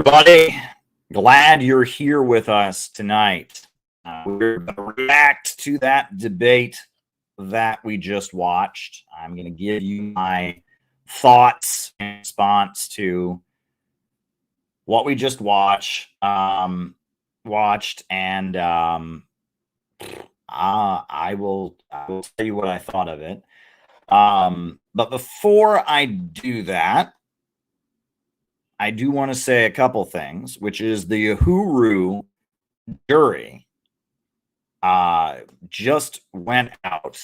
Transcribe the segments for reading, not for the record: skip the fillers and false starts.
everybody. Glad you're here with us tonight. We're going to react to that debate that we just watched. I'm going to give you my thoughts in response to what we just watched, and I will tell you what I thought of it. But before I do that, I do want to say a couple things, which is the Uhuru jury just went out.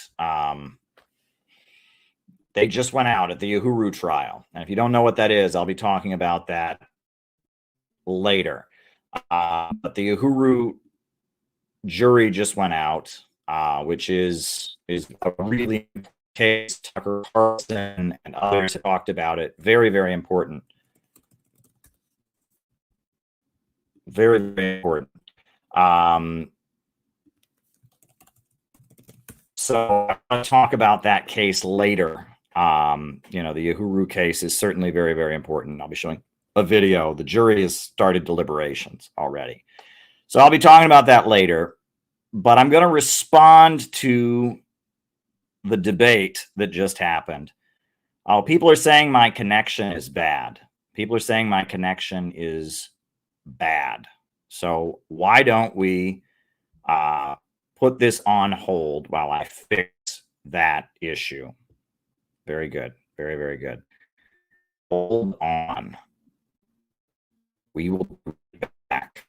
They just went out at the Uhuru trial. And if you don't know what that is, I'll be talking about that later. But the Uhuru jury just went out, which is a really case. Tucker Carlson and others have talked about it. Very, very important. Very, very important. So I want to talk about that case later. The Uhuru case is certainly very, very important. I'll be showing a video. The jury has started deliberations already. So I'll be talking about that later. But I'm going to respond to the debate that just happened. People are saying my connection is bad. People are saying my connection is bad. So why don't we put this on hold while I fix that issue? Very good. Very, very good. Hold on. We will be back.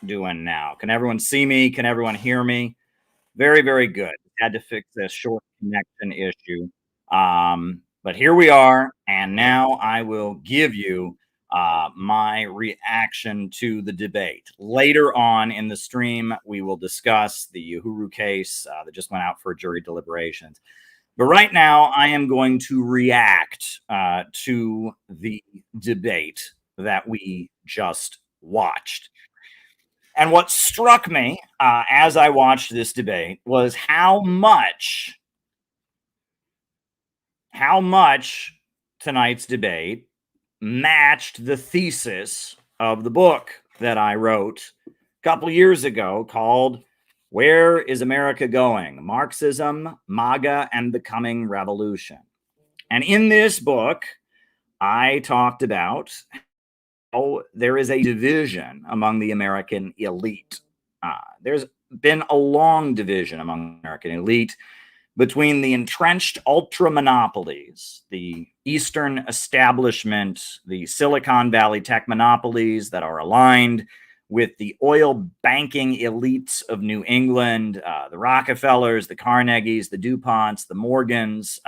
Doing now. Can everyone see me? Can everyone hear me? Very, very good. Had to fix this short connection issue. But here we are, and now I will give you my reaction to the debate. Later on in the stream, we will discuss the Uhuru case that just went out for jury deliberations. But right now, I am going to react to the debate that we just watched. And what struck me as I watched this debate was how much tonight's debate matched the thesis of the book that I wrote a couple years ago called Where is America Going? Marxism, MAGA, and the Coming Revolution. And in this book, I talked about how there is a division among the American elite. There's been a long division among the American elite between the entrenched ultra monopolies, the Eastern establishment, the Silicon Valley tech monopolies that are aligned with the oil banking elites of New England, the Rockefellers, the Carnegies, the DuPonts, the Morgans,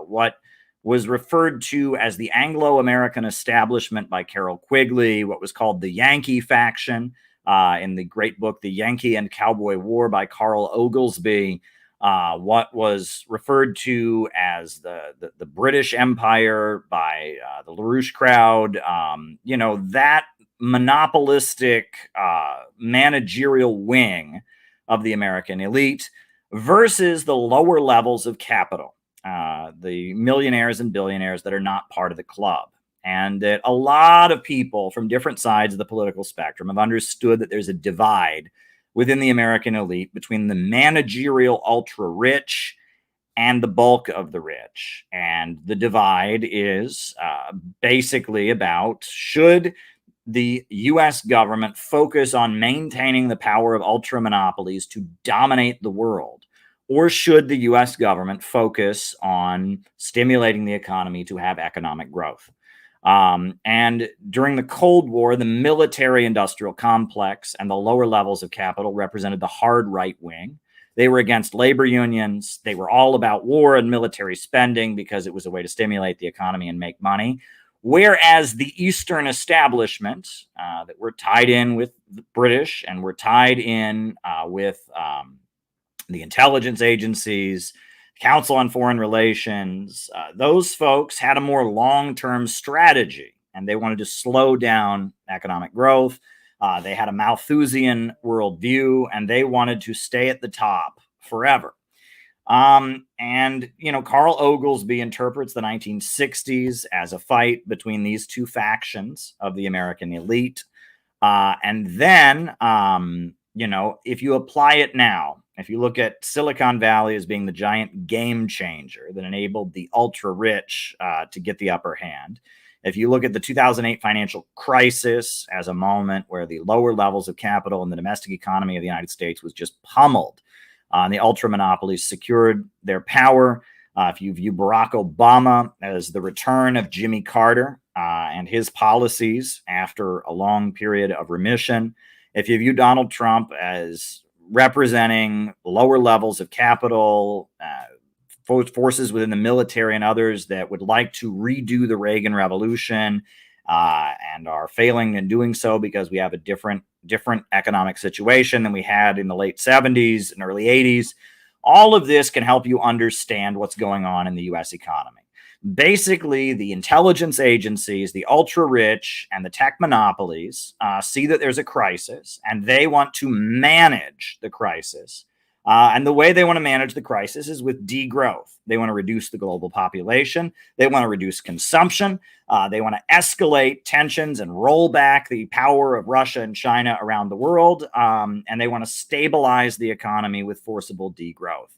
what was referred to as the Anglo-American establishment by Carroll Quigley, what was called the Yankee faction in the great book, The Yankee and Cowboy War by Carl Oglesby, what was referred to as the British Empire by the LaRouche crowd, that monopolistic managerial wing of the American elite versus the lower levels of capital, the millionaires and billionaires that are not part of the club. And that a lot of people from different sides of the political spectrum have understood that there's a divide within the American elite between the managerial ultra rich and the bulk of the rich. And the divide is basically about should the US government focus on maintaining the power of ultra monopolies to dominate the world? Or should the US government focus on stimulating the economy to have economic growth? And during the Cold War, the military industrial complex and the lower levels of capital represented the hard right wing. They were against labor unions. They were all about war and military spending because it was a way to stimulate the economy and make money. Whereas the Eastern establishment that were tied in with the British and were tied in with the intelligence agencies, Council on Foreign Relations, those folks had a more long-term strategy, and they wanted to slow down economic growth. They had a Malthusian worldview, and they wanted to stay at the top forever. Carl Oglesby interprets the 1960s as a fight between these two factions of the American elite. If you apply it now, if you look at Silicon Valley as being the giant game changer that enabled the ultra rich to get the upper hand, if you look at the 2008 financial crisis as a moment where the lower levels of capital in the domestic economy of the United States was just pummeled, the ultra monopolies secured their power. If you view Barack Obama as the return of Jimmy Carter and his policies after a long period of remission, if you view Donald Trump as representing lower levels of capital, forces within the military and others that would like to redo the Reagan Revolution and are failing in doing so because we have a different economic situation than we had in the late 70s and early 80s. All of this can help you understand what's going on in the U.S. economy. Basically, the intelligence agencies, the ultra rich, and the tech monopolies see that there's a crisis, and they want to manage the crisis. And the way they want to manage the crisis is with degrowth. They want to reduce the global population. They want to reduce consumption. They want to escalate tensions and roll back the power of Russia and China around the world. And they want to stabilize the economy with forcible degrowth.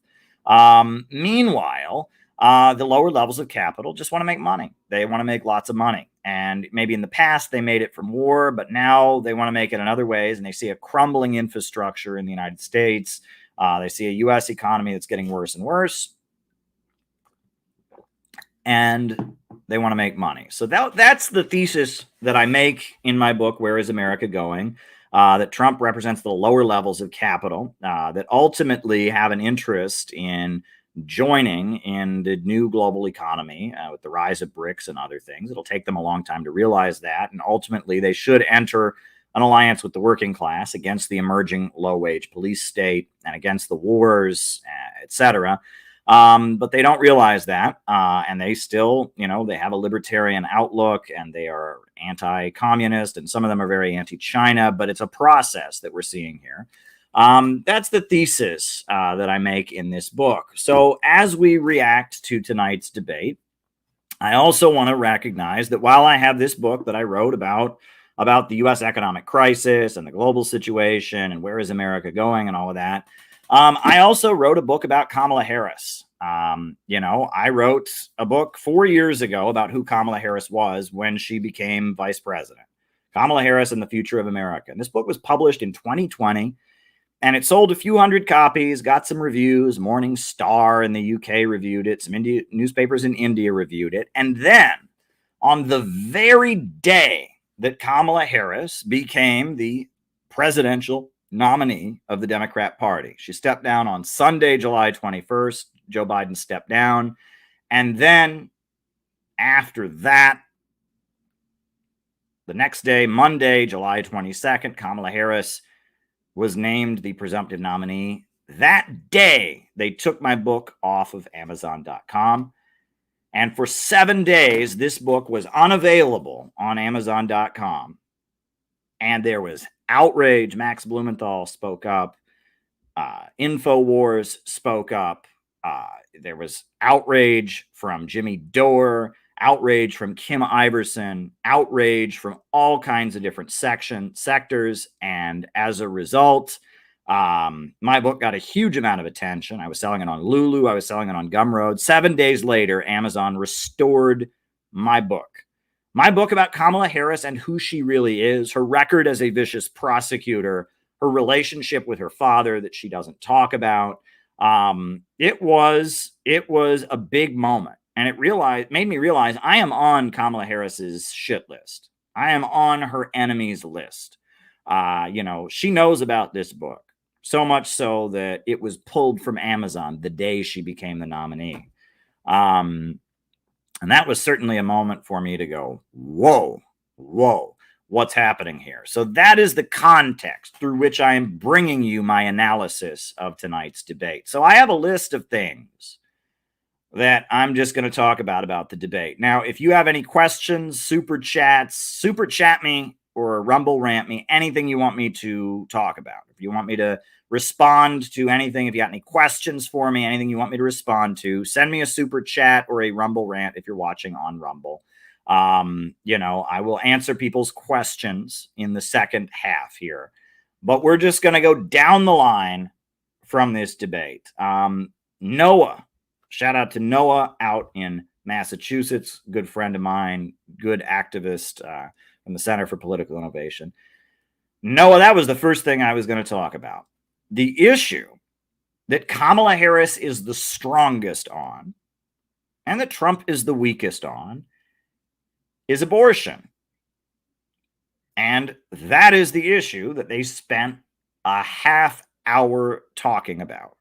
Meanwhile, the lower levels of capital just want to make money. They want to make lots of money. And maybe in the past they made it from war, but now they want to make it in other ways. And they see a crumbling infrastructure in the United States. They see a U.S. economy that's getting worse and worse. And they want to make money. So that's the thesis that I make in my book, Where is America Going? That Trump represents the lower levels of capital that ultimately have an interest in joining in the new global economy with the rise of BRICS and other things. It'll take them a long time to realize that. And ultimately, they should enter an alliance with the working class against the emerging low-wage police state and against the wars, etc. But they don't realize that. And they still, they have a libertarian outlook and they are anti-communist, and some of them are very anti-China, but it's a process that we're seeing here. That's the thesis that I make in this book. So as we react to tonight's debate, I also want to recognize that while I have this book that I wrote about the U.S. economic crisis and the global situation and where is America going and all of that, I also wrote a book about Kamala Harris. I wrote a book 4 years ago about who Kamala Harris was when she became vice president. Kamala Harris and the Future of America. And this book was published in 2020. And it sold a few hundred copies, got some reviews. Morning Star in the UK reviewed it. Some newspapers in India reviewed it. And then on the very day that Kamala Harris became the presidential nominee of the Democrat Party, she stepped down on Sunday, July 21st. Joe Biden stepped down. And then after that, the next day, Monday, July 22nd, Kamala Harris was named the presumptive nominee. That day, they took my book off of Amazon.com. And for 7 days, this book was unavailable on Amazon.com. And there was outrage. Max Blumenthal spoke up. InfoWars spoke up. There was outrage from Jimmy Dore, outrage from Kim Iverson, outrage from all kinds of different sectors. And as a result, my book got a huge amount of attention. I was selling it on Lulu. I was selling it on Gumroad. 7 days later, Amazon restored my book. My book about Kamala Harris and who she really is, her record as a vicious prosecutor, her relationship with her father that she doesn't talk about. It was a big moment. And it made me realize I am on Kamala Harris's shit list. I am on her enemies list. She knows about this book, so much so that it was pulled from Amazon the day she became the nominee. And that was certainly a moment for me to go, whoa, what's happening here? So that is the context through which I am bringing you my analysis of tonight's debate. So I have a list of things that I'm just going to talk about the debate. Now, if you have any questions, super chat me or rumble rant me, anything you want me to talk about. If you want me to respond to anything, if you got any questions for me, anything you want me to respond to, send me a super chat or a rumble rant if you're watching on Rumble. I will answer people's questions in the second half here. But we're just going to go down the line from this debate. Noah. Shout out to Noah out in Massachusetts, good friend of mine, good activist from the Center for Political Innovation. Noah, that was the first thing I was going to talk about. The issue that Kamala Harris is the strongest on and that Trump is the weakest on is abortion. And that is the issue that they spent a half hour talking about.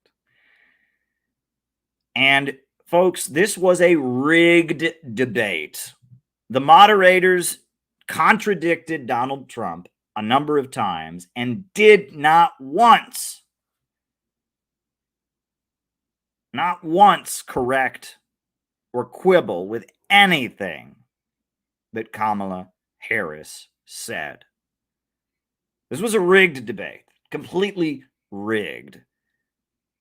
And folks, this was a rigged debate. The moderators contradicted Donald Trump a number of times and did not once correct or quibble with anything that Kamala Harris said. This was a rigged debate, completely rigged.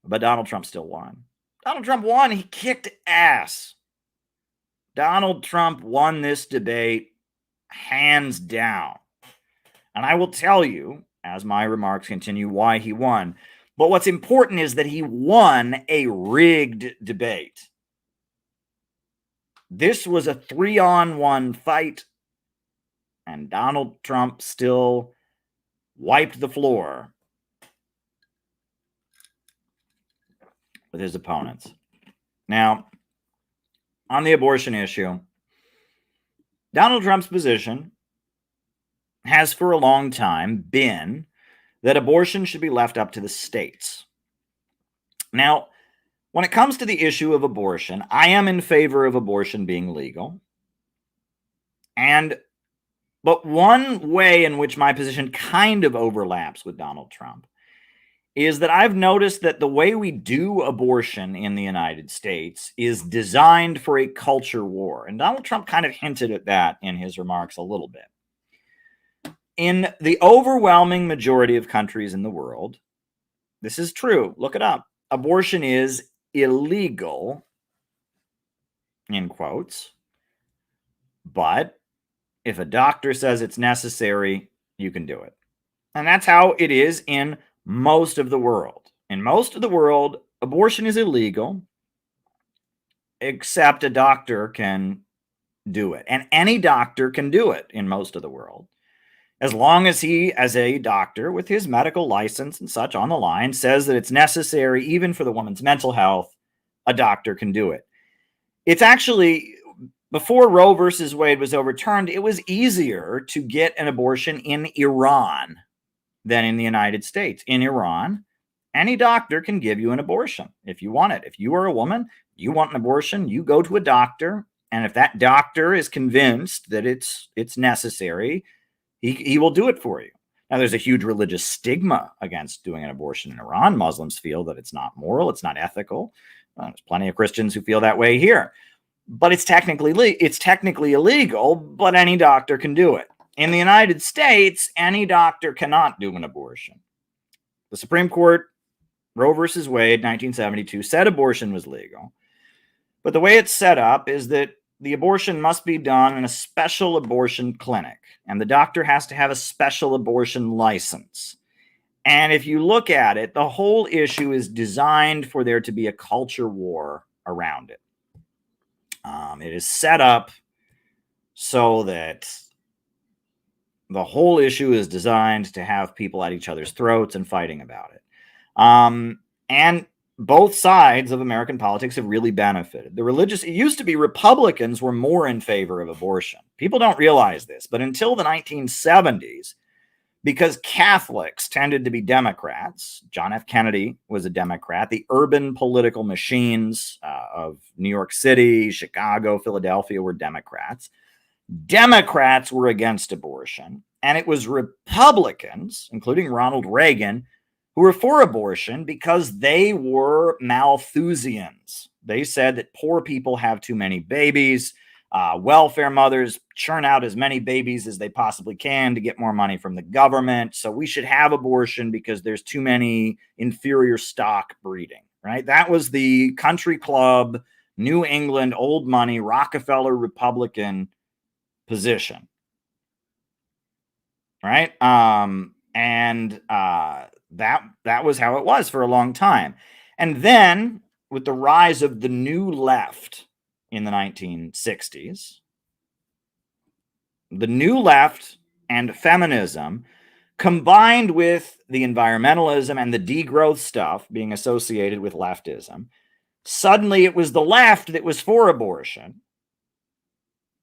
But Donald Trump still won. Donald Trump won. He kicked ass. Donald Trump won this debate hands down. And I will tell you, as my remarks continue, why he won. But what's important is that he won a rigged debate. This was a 3-on-1 fight, and Donald Trump still wiped the floor with his opponents. Now, on the abortion issue, Donald Trump's position has for a long time been that abortion should be left up to the states. Now, when it comes to the issue of abortion, I am in favor of abortion being legal. But one way in which my position kind of overlaps with Donald Trump is that I've noticed that the way we do abortion in the United States is designed for a culture war. And Donald Trump kind of hinted at that in his remarks a little bit. In the overwhelming majority of countries in the world, this is true. Look it up. Abortion is illegal, in quotes. But if a doctor says it's necessary, you can do it. And that's how it is in most of the world. In most of the world, abortion is illegal, except a doctor can do it. And any doctor can do it in most of the world. As long as he, as a doctor with his medical license and such on the line, says that it's necessary even for the woman's mental health, a doctor can do it. It's actually, before Roe versus Wade was overturned, it was easier to get an abortion in Iran than in the United States. In Iran, any doctor can give you an abortion if you want it. If you are a woman, you want an abortion, you go to a doctor, and if that doctor is convinced that it's necessary, he will do it for you. Now, there's a huge religious stigma against doing an abortion in Iran. Muslims feel that it's not moral, it's not ethical. There's plenty of Christians who feel that way here. But it's technically illegal, but any doctor can do it. In the United States, any doctor cannot do an abortion. The Supreme Court, Roe versus Wade, 1972, said abortion was legal. But the way it's set up is that the abortion must be done in a special abortion clinic, and the doctor has to have a special abortion license. And if you look at it, the whole issue is designed for there to be a culture war around it. It is set up so that the whole issue is designed to have people at each other's throats and fighting about it. And both sides of American politics have really benefited. It used to be Republicans were more in favor of abortion. People don't realize this, but until the 1970s, because Catholics tended to be Democrats, John F. Kennedy was a Democrat, the urban political machines of New York City, Chicago, Philadelphia were Democrats. Democrats were against abortion, and it was Republicans, including Ronald Reagan, who were for abortion because they were Malthusians. They said that poor people have too many babies. Welfare mothers churn out as many babies as they possibly can to get more money from the government. So we should have abortion because there's too many inferior stock breeding, right? That was the country club, New England, old money, Rockefeller Republican position, right? That was how it was for a long time. And then with the rise of the new left in the 1960s, the new left and feminism combined with the environmentalism and the degrowth stuff being associated with leftism, suddenly it was the left that was for abortion,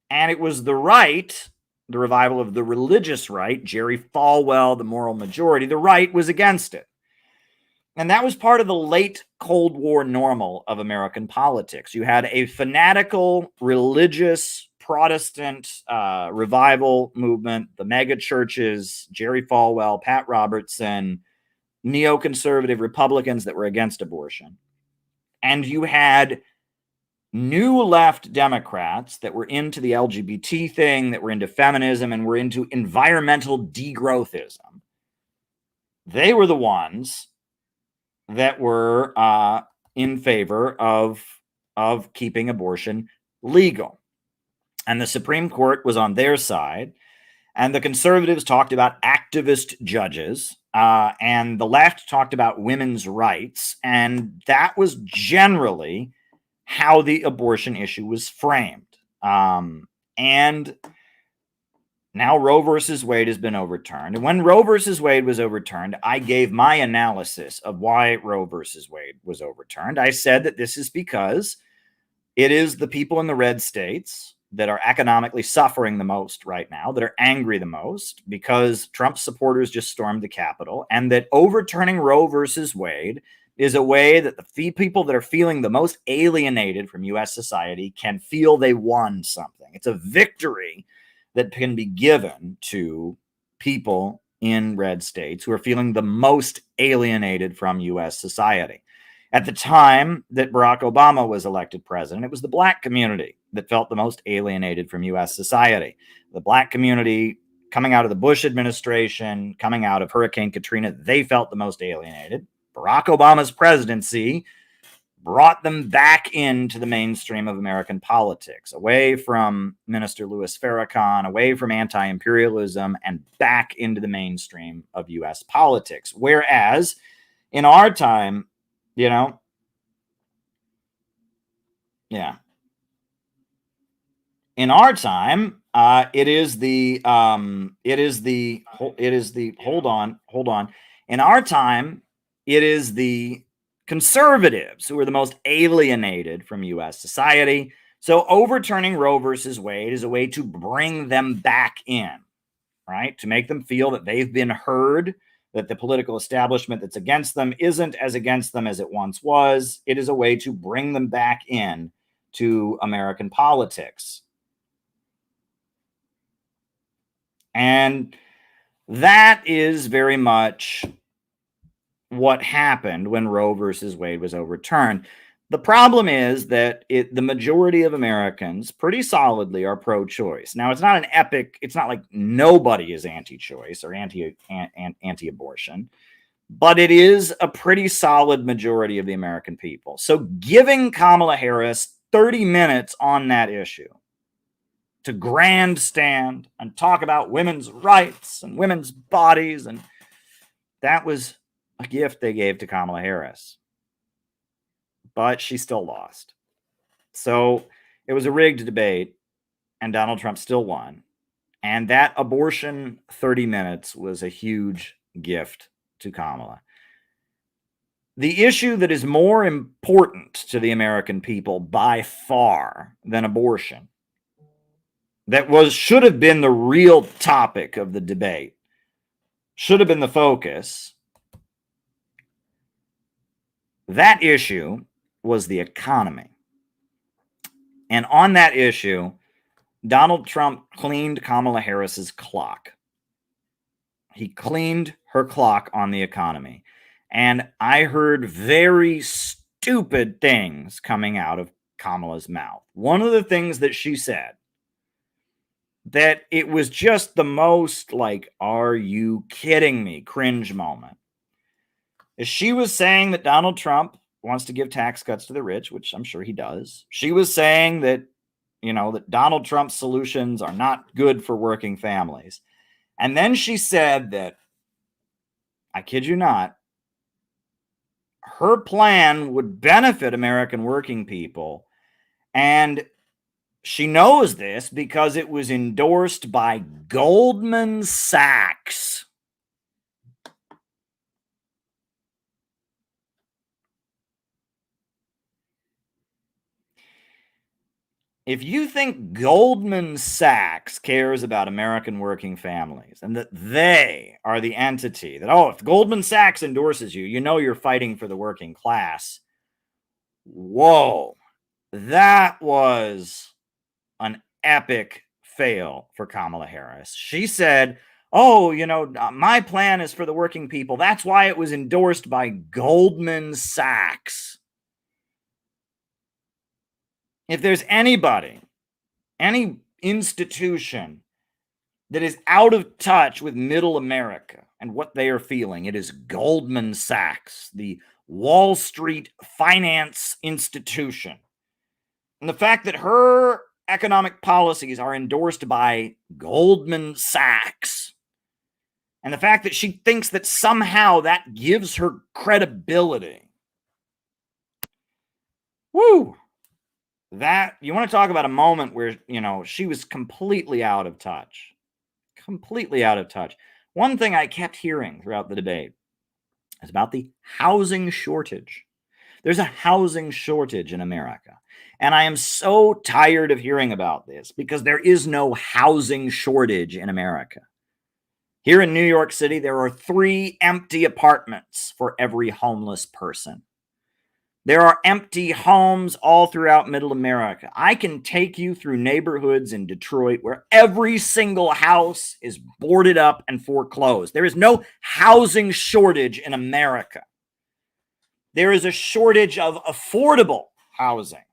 and it was the right, the revival of the religious right, Jerry Falwell, the moral majority, the right was against it. And that was part of the late Cold War normal of American politics. You had a fanatical, religious, Protestant revival movement, the mega churches, Jerry Falwell, Pat Robertson, neoconservative Republicans that were against abortion. And you had new left Democrats that were into the LGBT thing, that were into feminism, and were into environmental degrowthism. They were the ones that were in favor of keeping abortion legal. And the Supreme Court was on their side. And the conservatives talked about activist judges. And the left talked about women's rights. And that was generally how the abortion issue was framed. And now Roe versus Wade has been overturned. And when Roe versus Wade was overturned, I gave my analysis of why Roe versus Wade was overturned. I said that this is because it is the people in the red states that are economically suffering the most right now, that are angry the most because Trump supporters just stormed the Capitol, and that overturning Roe versus Wade is a way that the people that are feeling the most alienated from U.S. society can feel they won something. It's a victory that can be given to people in red states who are feeling the most alienated from U.S. society. At the time that Barack Obama was elected president, it was the Black community that felt the most alienated from U.S. society. The Black community, coming out of the Bush administration, coming out of Hurricane Katrina, they felt the most alienated. Barack Obama's presidency brought them back into the mainstream of American politics, away from Minister Louis Farrakhan, away from anti-imperialism, and back into the mainstream of U.S. politics. Whereas in our time, you know, yeah, in our time, hold on. In our time, it is the conservatives who are the most alienated from U.S. society. So overturning Roe versus Wade is a way to bring them back in, right? To make them feel that they've been heard, that the political establishment that's against them isn't as against them as it once was. It is a way to bring them back in to American politics. And that is very much what happened when Roe versus Wade was overturned. The problem is that the majority of Americans pretty solidly are pro-choice. Now, it's not an epic, it's not like nobody is anti-choice or anti-abortion, but it is a pretty solid majority of the American people. So giving Kamala Harris 30 minutes on that issue to grandstand and talk about women's rights and women's bodies, and that was a gift they gave to Kamala Harris. But she still lost. So it was a rigged debate, and Donald Trump still won. And that abortion 30 minutes was a huge gift to Kamala. The issue that is more important to the American people by far than abortion, that should have been the real topic of the debate, should have been the focus, that issue was the economy. And on that issue, Donald Trump cleaned Kamala Harris's clock. He cleaned her clock on the economy. And I heard very stupid things coming out of Kamala's mouth. One of the things that she said, that it was just the most like, are you kidding me, cringe moment, is she was saying that Donald Trump wants to give tax cuts to the rich, which I'm sure he does. She was saying that, that Donald Trump's solutions are not good for working families. And then she said that, I kid you not, her plan would benefit American working people. And she knows this because it was endorsed by Goldman Sachs. If you think Goldman Sachs cares about American working families and that they are the entity that, if Goldman Sachs endorses you, you're fighting for the working class. Whoa, that was an epic fail for Kamala Harris. She said, my plan is for the working people. That's why it was endorsed by Goldman Sachs. If there's anybody, any institution that is out of touch with middle America and what they are feeling, it is Goldman Sachs, the Wall Street finance institution. And the fact that her economic policies are endorsed by Goldman Sachs, and the fact that she thinks that somehow that gives her credibility. Woo! That, you want to talk about a moment where, she was completely out of touch. Completely out of touch. One thing I kept hearing throughout the debate is about the housing shortage. There's a housing shortage in America. And I am so tired of hearing about this because there is no housing shortage in America. Here in New York City, there are 3 empty apartments for every homeless person. There are empty homes all throughout Middle America. I can take you through neighborhoods in Detroit where every single house is boarded up and foreclosed. There is no housing shortage in America. There is a shortage of affordable housing.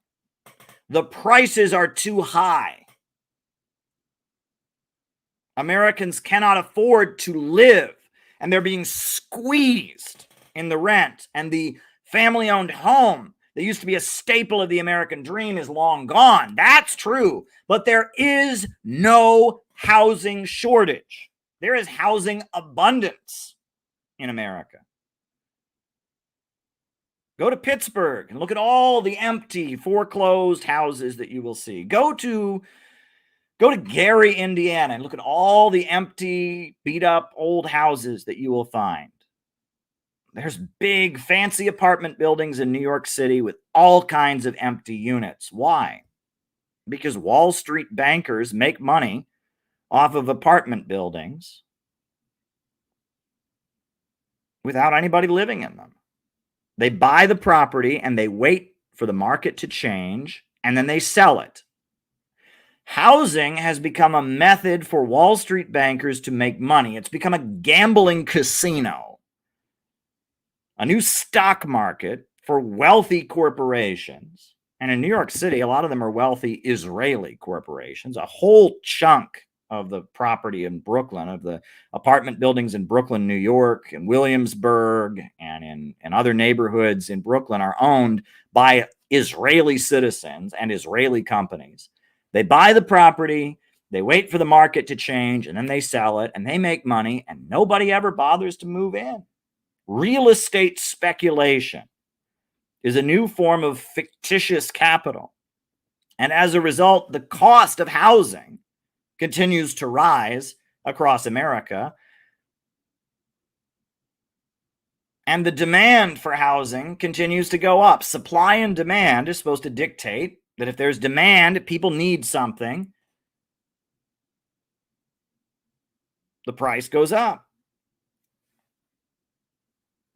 The prices are too high. Americans cannot afford to live, and they're being squeezed in the rent. And the family-owned home that used to be a staple of the American dream is long gone. That's true. But there is no housing shortage. There is housing abundance in America. Go to Pittsburgh and look at all the empty, foreclosed houses that you will see. Go to Gary, Indiana, and look at all the empty, beat-up old houses that you will find. There's big, fancy apartment buildings in New York City with all kinds of empty units. Why? Because Wall Street bankers make money off of apartment buildings without anybody living in them. They buy the property and they wait for the market to change, and then they sell it. Housing has become a method for Wall Street bankers to make money. It's become a gambling casino, a new stock market for wealthy corporations. And in New York City, a lot of them are wealthy Israeli corporations. A whole chunk of the property in Brooklyn, of the apartment buildings in Brooklyn, New York, and Williamsburg, and in other neighborhoods in Brooklyn are owned by Israeli citizens and Israeli companies. They buy the property, they wait for the market to change, and then they sell it, and they make money, and nobody ever bothers to move in. Real estate speculation is a new form of fictitious capital. And as a result, the cost of housing continues to rise across America. And the demand for housing continues to go up. Supply and demand is supposed to dictate that if there's demand, people need something, the price goes up.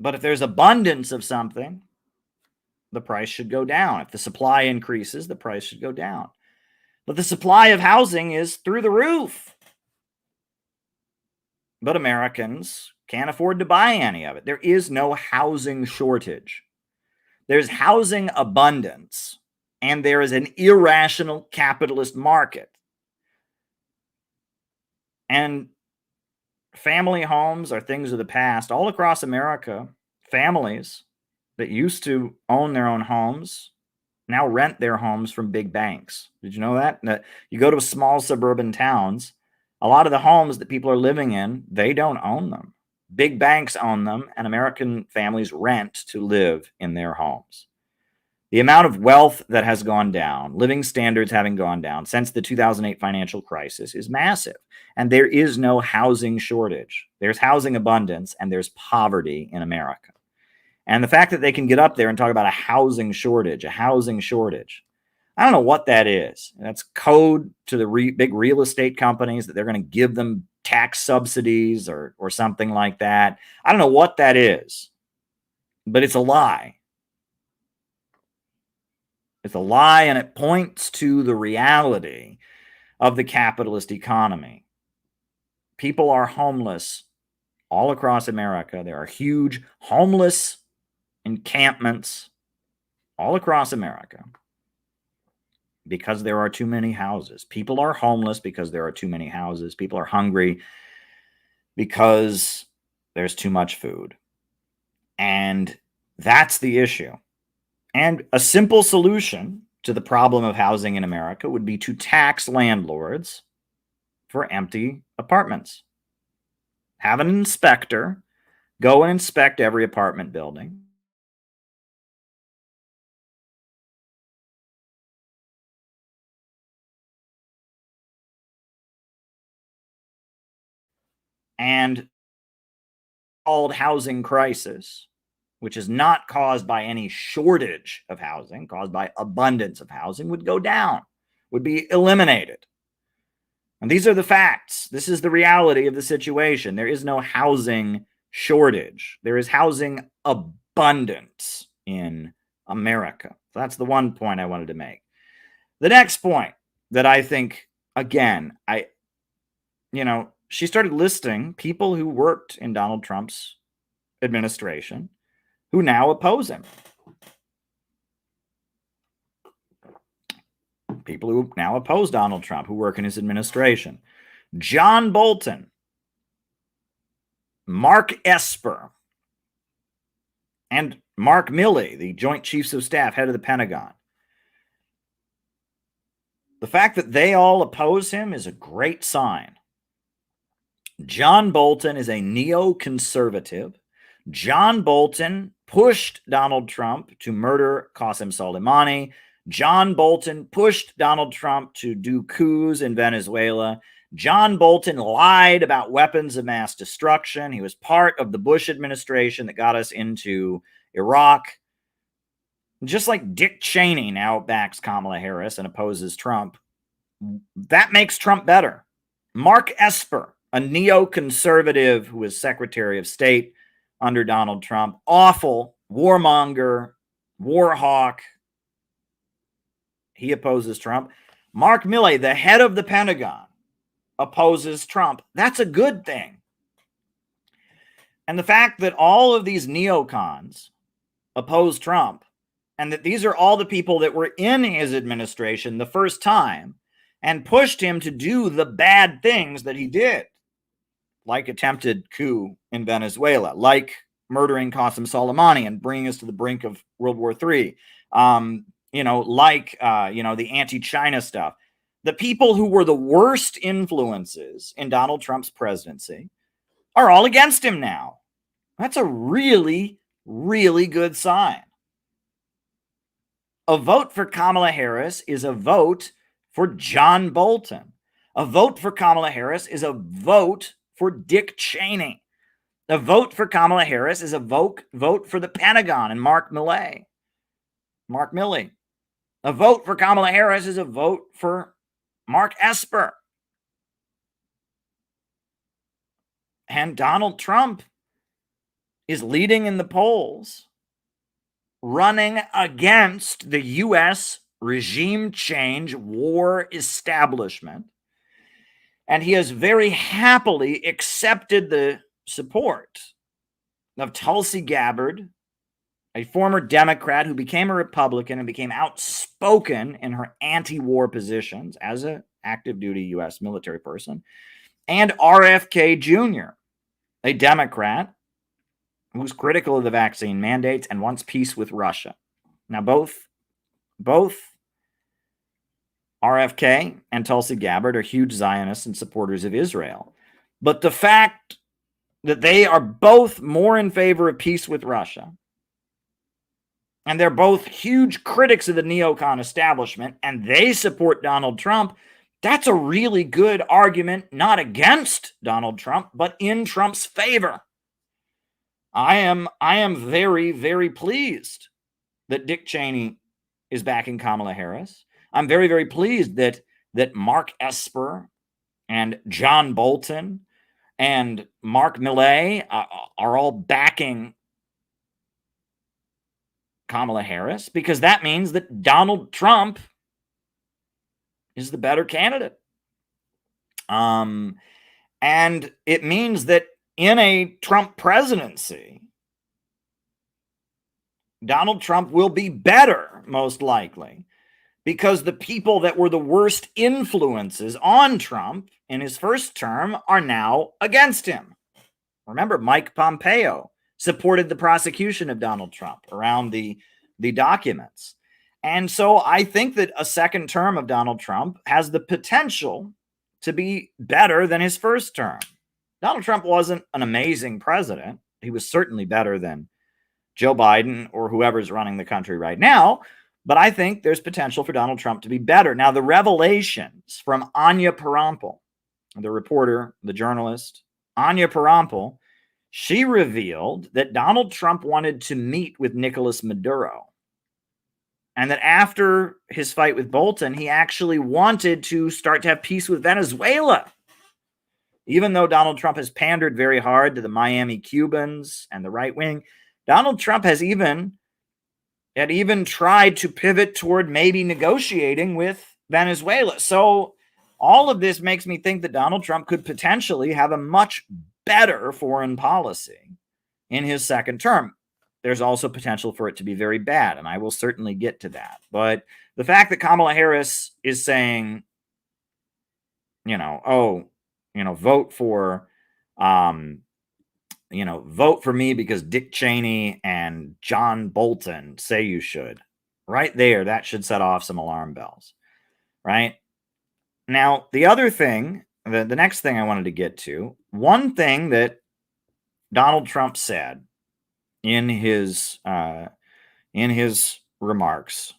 But if there's abundance of something, the price should go down. If the supply increases, the price should go down. But the supply of housing is through the roof. But Americans can't afford to buy any of it. There is no housing shortage. There's housing abundance, and there is an irrational capitalist market. And family homes are things of the past. All across America, families that used to own their own homes now rent their homes from big banks. Did you know that? You go to small suburban towns, a lot of the homes that people are living in, they don't own them. Big banks own them, and American families rent to live in their homes. The amount of wealth that has gone down, living standards having gone down since the 2008 financial crisis is massive. And there is no housing shortage. There's housing abundance, and there's poverty in America. And the fact that they can get up there and talk about a housing shortage, I don't know what that is. That's code to the big real estate companies that they're going to give them tax subsidies or something like that. I don't know what that is, but it's a lie. It's a lie, and it points to the reality of the capitalist economy. People are homeless all across America. There are huge homeless encampments all across America because there are too many houses. People are homeless because there are too many houses. People are hungry because there's too much food. And that's the issue. And a simple solution to the problem of housing in America would be to tax landlords for empty apartments. Have an inspector go and inspect every apartment building. And called housing crisis, which is not caused by any shortage of housing, caused by abundance of housing, would go down, would be eliminated. And these are the facts. This is the reality of the situation. There is no housing shortage. There is housing abundance in America. That's the one point I wanted to make. The next point that I think, again, she started listing people who worked in Donald Trump's administration who now oppose him. People who now oppose Donald Trump, who work in his administration. John Bolton, Mark Esper, and Mark Milley, the Joint Chiefs of Staff, head of the Pentagon. The fact that they all oppose him is a great sign. John Bolton is a neoconservative. John Bolton pushed Donald Trump to murder Qasem Soleimani. John Bolton pushed Donald Trump to do coups in Venezuela. John Bolton lied about weapons of mass destruction. He was part of the Bush administration that got us into Iraq. Just like Dick Cheney now backs Kamala Harris and opposes Trump, that makes Trump better. Mark Esper, a neoconservative who was Secretary of State under Donald Trump, awful warmonger, war hawk. He opposes Trump. Mark Milley, the head of the Pentagon, opposes Trump. That's a good thing. And the fact that all of these neocons oppose Trump, and that these are all the people that were in his administration the first time and pushed him to do the bad things that he did, like attempted coup in Venezuela, like murdering Qasem Soleimani and bringing us to the brink of World War III, the anti-China stuff. The people who were the worst influences in Donald Trump's presidency are all against him now. That's a really, really good sign. A vote for Kamala Harris is a vote for John Bolton. A vote for Kamala Harris is a vote for Dick Cheney. A vote for Kamala Harris is a vote for the Pentagon and Mark Milley. A vote for Kamala Harris is a vote for Mark Esper. And Donald Trump is leading in the polls, running against the U.S. regime change war establishment. And he has very happily accepted the support of Tulsi Gabbard, a former Democrat who became a Republican and became outspoken in her anti-war positions as an active duty U.S. military person, and RFK Jr., a Democrat who's critical of the vaccine mandates and wants peace with Russia. Now, both RFK and Tulsi Gabbard are huge Zionists and supporters of Israel. But the fact that they are both more in favor of peace with Russia, and they're both huge critics of the neocon establishment, and they support Donald Trump, that's a really good argument, not against Donald Trump, but in Trump's favor. I am very, very pleased that Dick Cheney is backing Kamala Harris. I'm very, very pleased that Mark Esper and John Bolton and Mark Milley are all backing Kamala Harris, because that means that Donald Trump is the better candidate. And it means that in a Trump presidency, Donald Trump will be better, most likely, because the people that were the worst influences on Trump in his first term are now against him. Remember, Mike Pompeo supported the prosecution of Donald Trump around the documents. And so I think that a second term of Donald Trump has the potential to be better than his first term. Donald Trump wasn't an amazing president. He was certainly better than Joe Biden or whoever's running the country right now. But I think there's potential for Donald Trump to be better. Now, the revelations from Anya Parampil, the reporter, the journalist, Anya Parampil, she revealed that Donald Trump wanted to meet with Nicolas Maduro. And that after his fight with Bolton, he actually wanted to start to have peace with Venezuela. Even though Donald Trump has pandered very hard to the Miami Cubans and the right wing, Donald Trump has even had even tried to pivot toward maybe negotiating with Venezuela. So all of this makes me think that Donald Trump could potentially have a much better foreign policy in his second term. There's also potential for it to be very bad, and I will certainly get to that. But the fact that Kamala Harris is saying, vote for, vote for me because Dick Cheney and John Bolton say you should. Right there, that should set off some alarm bells. Right? Now, the other thing, the next thing I wanted to get to, one thing that Donald Trump said in his remarks,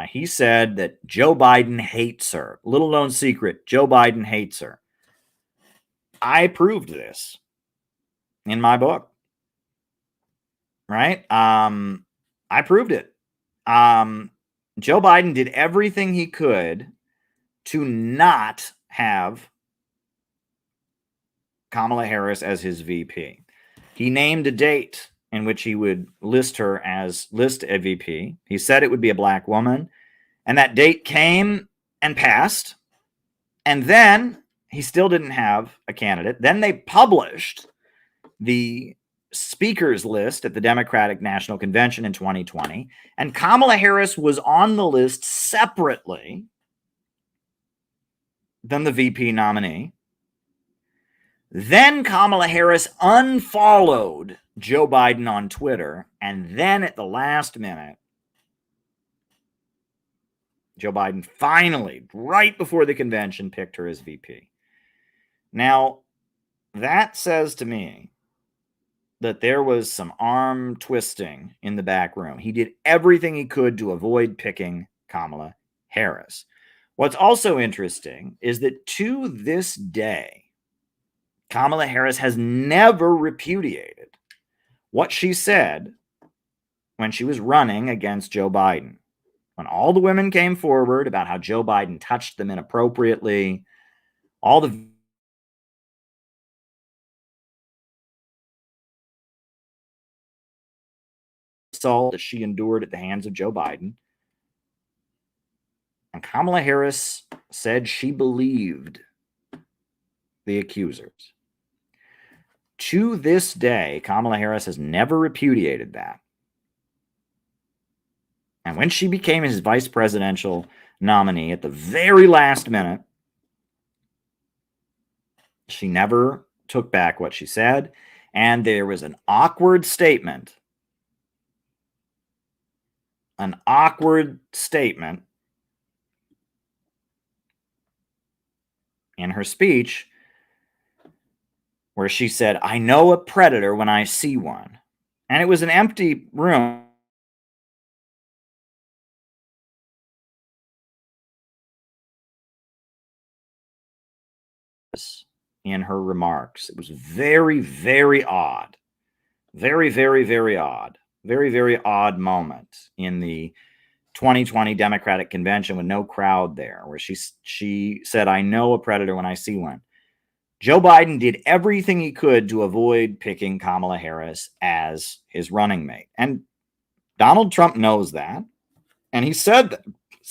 he said that Joe Biden hates her. Little known secret, Joe Biden hates her. I proved this in my book. Right? I proved it. Joe Biden did everything he could to not have Kamala Harris as his VP. He named a date in which he would list a VP. He said it would be a black woman, and that date came and passed. And then he still didn't have a candidate. Then they published the speakers list at the Democratic National Convention in 2020, and Kamala Harris was on the list separately than the VP nominee. Then Kamala Harris unfollowed Joe Biden on Twitter, and then at the last minute, Joe Biden finally, right before the convention, picked her as VP. Now, that says to me that there was some arm twisting in the back room. He did everything he could to avoid picking Kamala Harris. What's also interesting is that to this day, Kamala Harris has never repudiated what she said when she was running against Joe Biden. When all the women came forward about how Joe Biden touched them inappropriately, all the assault that she endured at the hands of Joe Biden. And Kamala Harris said she believed the accusers. To this day, Kamala Harris has never repudiated that. And when she became his vice presidential nominee at the very last minute, she never took back what she said. And there was an awkward statement in her speech where she said, "I know a predator when I see one." And it was an empty room. In her remarks, it was very, very odd. Very, very, very odd. Very, very odd moment in the 2020 Democratic Convention with no crowd there, where she said, "I know a predator when I see one." Joe Biden did everything he could to avoid picking Kamala Harris as his running mate. And Donald Trump knows that. And he said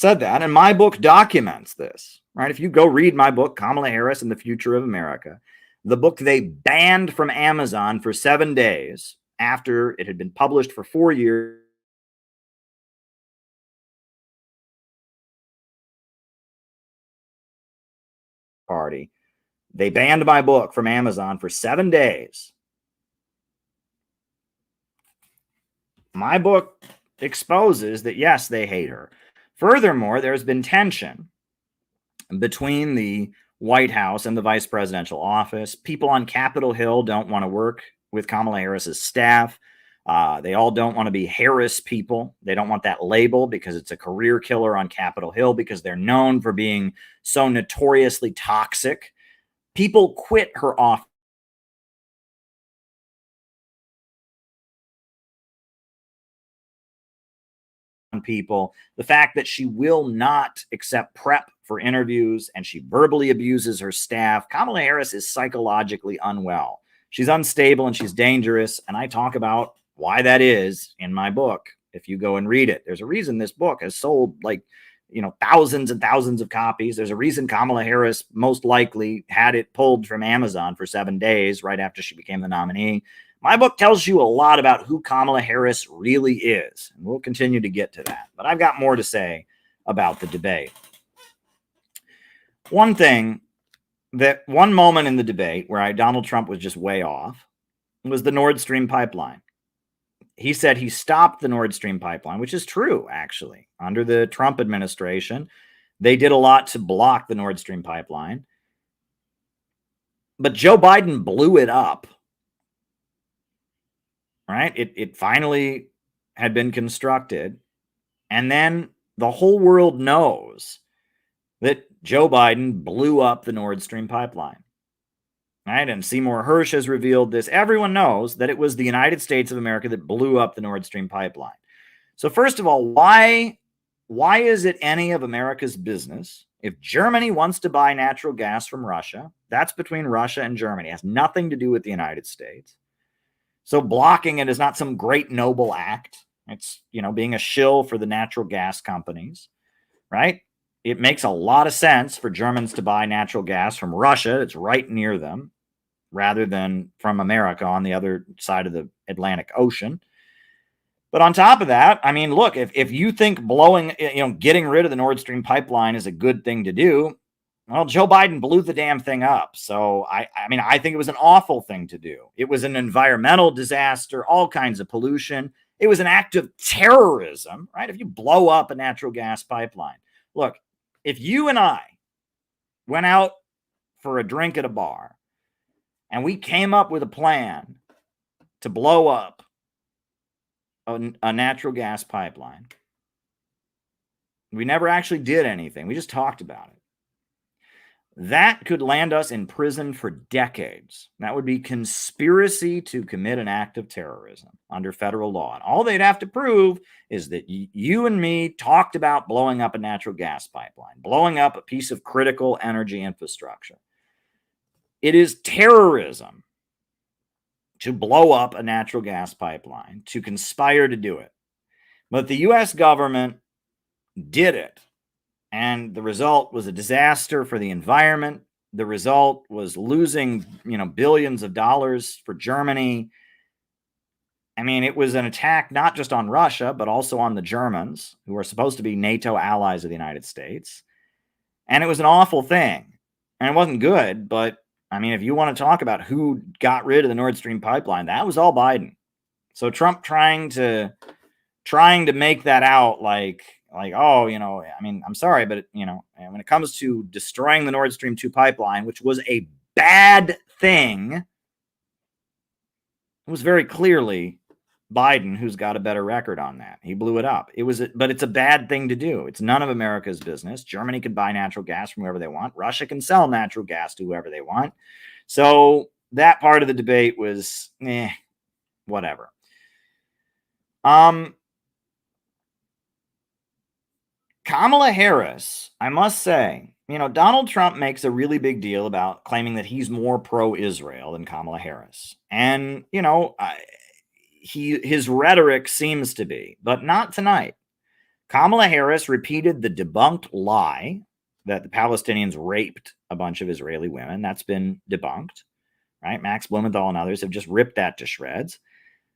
that, and my book documents this, right? If you go read my book, Kamala Harris and the Future of America, the book they banned from Amazon for 7 days after it had been published for 4 years. Party. They banned my book from Amazon for 7 days. My book exposes that, yes, they hate her. Furthermore, there's been tension between the White House and the vice presidential office. People on Capitol Hill don't want to work with Kamala Harris's staff. They all don't want to be Harris people. They don't want that label because it's a career killer on Capitol Hill because they're known for being so notoriously toxic. People quit her office. People, the fact that she will not accept prep for interviews and she verbally abuses her staff. Kamala Harris is psychologically unwell. She's unstable and she's dangerous. And I talk about why that is in my book, if you go and read it. There's a reason this book has sold like, thousands and thousands of copies. There's a reason Kamala Harris most likely had it pulled from Amazon for 7 days right after she became the nominee. My book tells you a lot about who Kamala Harris really is, and we'll continue to get to that. But I've got more to say about the debate. One moment in the debate where Donald Trump was just way off was the Nordstream pipeline. He said he stopped the Nordstream pipeline, which is true, actually. Under the Trump administration, they did a lot to block the Nordstream pipeline. But Joe Biden blew it up. Right? It finally had been constructed. And then the whole world knows that Joe Biden blew up the Nord Stream pipeline. Right? And Seymour Hersh has revealed this. Everyone knows that it was the United States of America that blew up the Nord Stream pipeline. So first of all, why is it any of America's business if Germany wants to buy natural gas from Russia? That's between Russia and Germany. It has nothing to do with the United States. So blocking it is not some great noble act. It's, being a shill for the natural gas companies, right? It makes a lot of sense for Germans to buy natural gas from Russia. It's right near them rather than from America on the other side of the Atlantic Ocean. But on top of that, I mean, look, if you think getting rid of the Nord Stream pipeline is a good thing to do, well, Joe Biden blew the damn thing up. So, I think it was an awful thing to do. It was an environmental disaster, all kinds of pollution. It was an act of terrorism, right? If you blow up a natural gas pipeline. Look, if you and I went out for a drink at a bar and we came up with a plan to blow up a natural gas pipeline, we never actually did anything. We just talked about it. That could land us in prison for decades. That would be conspiracy to commit an act of terrorism under federal law. And all they'd have to prove is that you and me talked about blowing up a natural gas pipeline, blowing up a piece of critical energy infrastructure. It is terrorism to blow up a natural gas pipeline, to conspire to do it. But the U.S. government did it. And the result was a disaster for the environment. The result was losing, billions of dollars for Germany. I mean, it was an attack not just on Russia, but also on the Germans, who are supposed to be NATO allies of the United States. And it was an awful thing. And it wasn't good, but I mean, if you want to talk about who got rid of the Nord Stream pipeline, that was all Biden. So Trump trying to make that out like, I'm sorry, but when it comes to destroying the Nord Stream 2 pipeline, which was a bad thing, it was very clearly Biden who's got a better record on that. He blew it up. But it's a bad thing to do. It's none of America's business. Germany can buy natural gas from whoever they want. Russia can sell natural gas to whoever they want. So that part of the debate was, whatever. Kamala Harris, I must say, Donald Trump makes a really big deal about claiming that he's more pro-Israel than Kamala Harris. And, his rhetoric seems to be, but not tonight. Kamala Harris repeated the debunked lie that the Palestinians raped a bunch of Israeli women. That's been debunked, right? Max Blumenthal and others have just ripped that to shreds.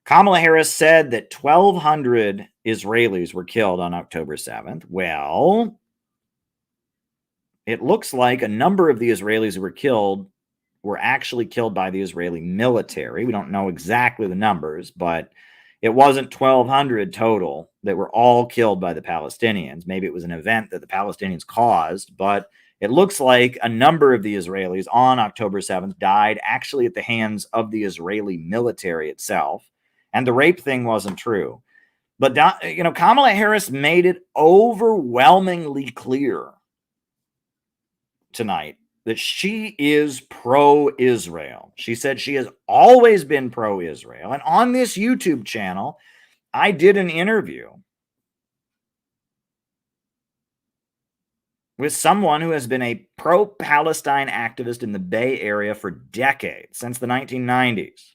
Kamala Harris said that 1,200 Israelis were killed on October 7th. Well, it looks like a number of the Israelis who were killed were actually killed by the Israeli military. We don't know exactly the numbers, but it wasn't 1,200 total that were all killed by the Palestinians. Maybe it was an event that the Palestinians caused, but it looks like a number of the Israelis on October 7th died actually at the hands of the Israeli military itself. And the rape thing wasn't true. But, Kamala Harris made it overwhelmingly clear tonight that she is pro-Israel. She said she has always been pro-Israel. And on this YouTube channel, I did an interview with someone who has been a pro-Palestine activist in the Bay Area for decades, since the 1990s.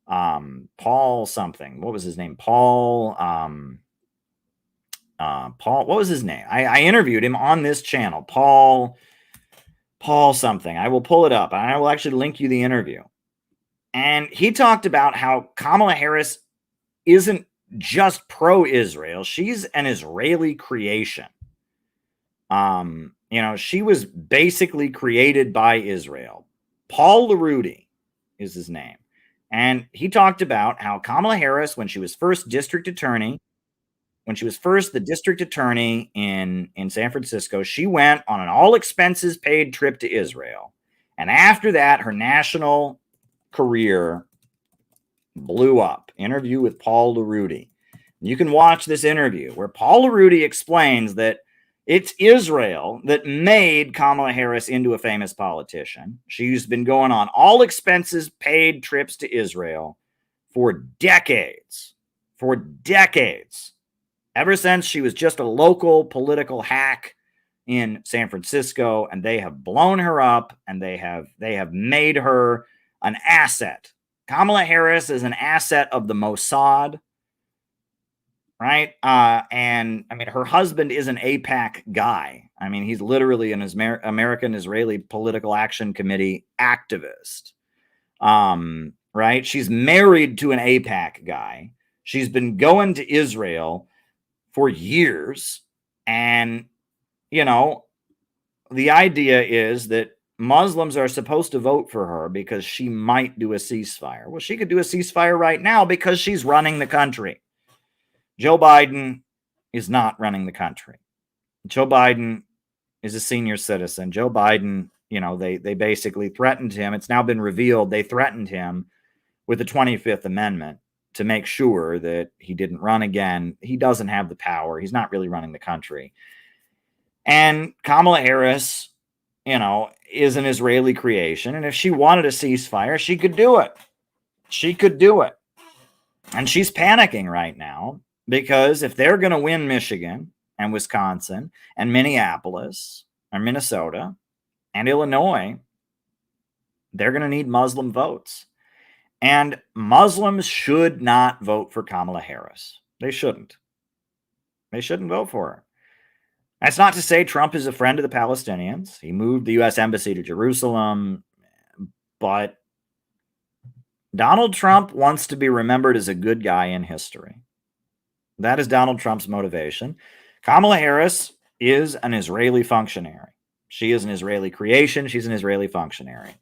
Paul something. What was his name? Paul. Paul. What was his name? I interviewed him on this channel. Paul something. I will pull it up. And I will actually link you the interview. And he talked about how Kamala Harris isn't just pro-Israel. She's an Israeli creation. She was basically created by Israel. Paul LaRudy is his name. And he talked about how Kamala Harris, when she was first the district attorney in San Francisco, she went on an all expenses paid trip to Israel. And after that, her national career blew up. Interview with Paul LaRudy. You can watch this interview where Paul LaRudy explains that it's Israel that made Kamala Harris into a famous politician. She's been going on all expenses paid trips to Israel for decades. Ever since she was just a local political hack in San Francisco, and they have blown her up, and they have made her an asset. Kamala Harris is an asset of the Mossad, right? And I mean, her husband is an AIPAC guy. I mean, he's literally an American Israeli Political Action Committee activist, right? She's married to an AIPAC guy. She's been going to Israel for years. And, the idea is that Muslims are supposed to vote for her because she might do a ceasefire. Well, she could do a ceasefire right now because she's running the country. Joe Biden is not running the country. Joe Biden is a senior citizen. Joe Biden, they basically threatened him. It's now been revealed they threatened him with the 25th Amendment to make sure that he didn't run again. He doesn't have the power. He's not really running the country. And Kamala Harris, is an Israeli creation. And if she wanted a ceasefire, she could do it. And she's panicking right now because if they're going to win Michigan and Wisconsin and Minneapolis or Minnesota and Illinois, they're going to need Muslim votes. And Muslims should not vote for Kamala Harris. They shouldn't. They shouldn't vote for her. That's not to say Trump is a friend of the Palestinians. He moved the U.S. Embassy to Jerusalem. But Donald Trump wants to be remembered as a good guy in history. That is Donald Trump's motivation. Kamala Harris is an Israeli functionary. She is an Israeli creation. She's an Israeli functionary.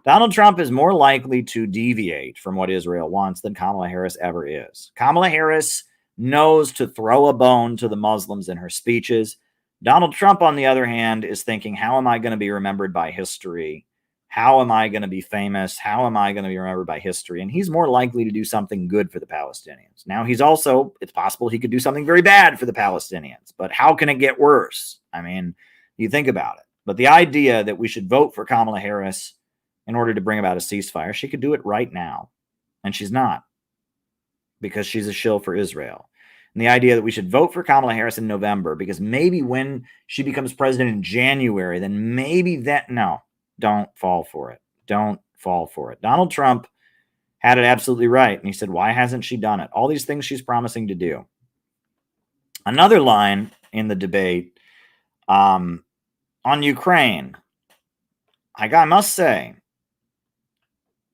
Donald Trump is more likely to deviate from what Israel wants than Kamala Harris ever is. Kamala Harris knows to throw a bone to the Muslims in her speeches. Donald Trump, on the other hand, is thinking, how am I going to be remembered by history? How am I going to be famous? How am I going to be remembered by history? And he's more likely to do something good for the Palestinians. Now, it's possible he could do something very bad for the Palestinians, but how can it get worse? I mean, you think about it. But the idea that we should vote for Kamala Harris in order to bring about a ceasefire, she could do it right now. And she's not, because she's a shill for Israel. And the idea that we should vote for Kamala Harris in November, because maybe when she becomes president in January, then maybe no, don't fall for it. Don't fall for it. Donald Trump had it absolutely right. And he said, why hasn't she done it? All these things she's promising to do. Another line in the debate on Ukraine, I must say,